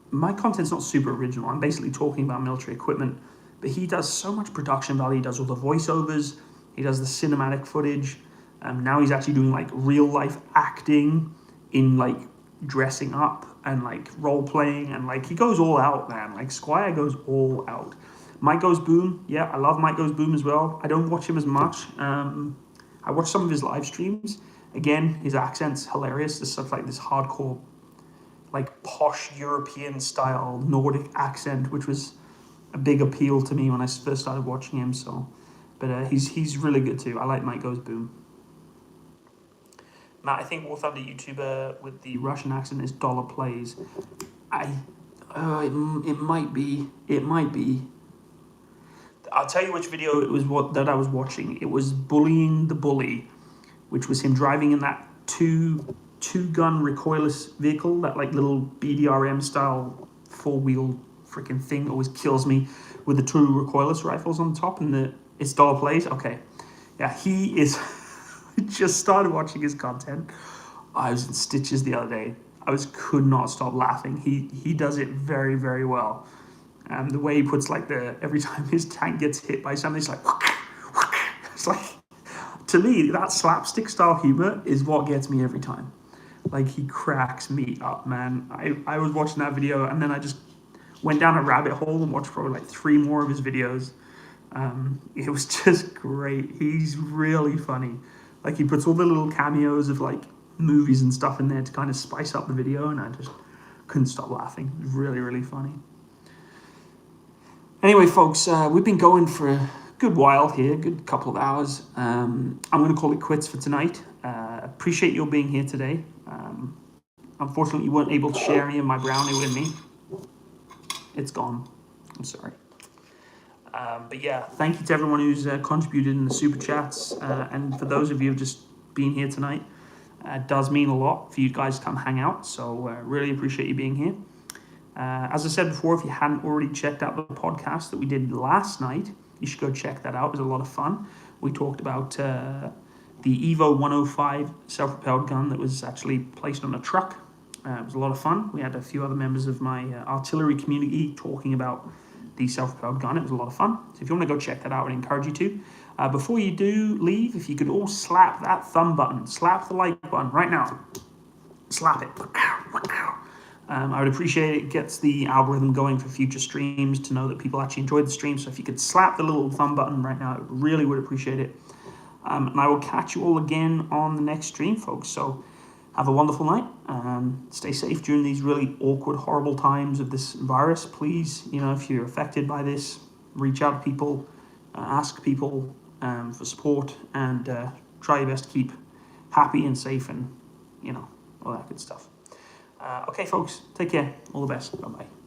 my content's not super original. I'm basically talking about military equipment, but he does so much production value. He does all the voiceovers. He does the cinematic footage. Now he's actually doing like real life acting in like dressing up and like role playing, and like he goes all out, man. Like Squire goes all out. Mike Goes Boom, yeah, I love Mike Goes Boom as well. I don't watch him as much. I watch some of his live streams. Again, his accent's hilarious. There's stuff like this hardcore, like posh European style Nordic accent, which was a big appeal to me when I first started watching him. So, but he's really good too. I like Mike Goes Boom. Matt, I think War Thunder YouTuber with the Russian accent is Dollar Plays. It might be. I'll tell you which video it was that I was watching. It was Bullying the Bully, which was him driving in that two-gun recoilless vehicle, that like little BDRM style 4-wheel freaking thing always kills me, with the 2 recoilless rifles on the top, and it's Dollar Plays. Okay, yeah, he is. I just started watching his content. I was in stitches the other day. Could not stop laughing. He does it very, very well. The way he puts like every time his tank gets hit by something, it's like, it's like, to me, that slapstick style humor is what gets me every time. Like, he cracks me up, man. I was watching that video, and then I just went down a rabbit hole and watched probably like 3 more of his videos. It was just great. He's really funny. Like, he puts all the little cameos of like movies and stuff in there to kind of spice up the video, and I just couldn't stop laughing. It was really, really funny. Anyway, folks, we've been going for a good while here, good couple of hours. I'm going to call it quits for tonight. Appreciate your being here today. Unfortunately, you weren't able to share any of my brownie with me. It's gone. I'm sorry. But yeah, thank you to everyone who's contributed in the super chats. And for those of you who have just been here tonight, it does mean a lot for you guys to come hang out. So really appreciate you being here. As I said before, if you hadn't already checked out the podcast that we did last night, you should go check that out. It was a lot of fun. We talked about the Evo 105 self-propelled gun that was actually placed on a truck. It was a lot of fun. We had a few other members of my artillery community talking about the self-propelled gun. It was a lot of fun. So if you want to go check that out, I would encourage you to. Before you do leave, if you could all slap that thumb button, slap the like button right now. Slap it. I would appreciate it. It gets the algorithm going for future streams to know that people actually enjoyed the stream. So if you could slap the little thumb button right now, I really would appreciate it. And I will catch you all again on the next stream, folks. So have a wonderful night. Stay safe during these really awkward, horrible times of this virus. Please, if you're affected by this, reach out to people, ask people for support, and try your best to keep happy and safe and, all that good stuff. Okay, folks, take care. All the best. Bye-bye.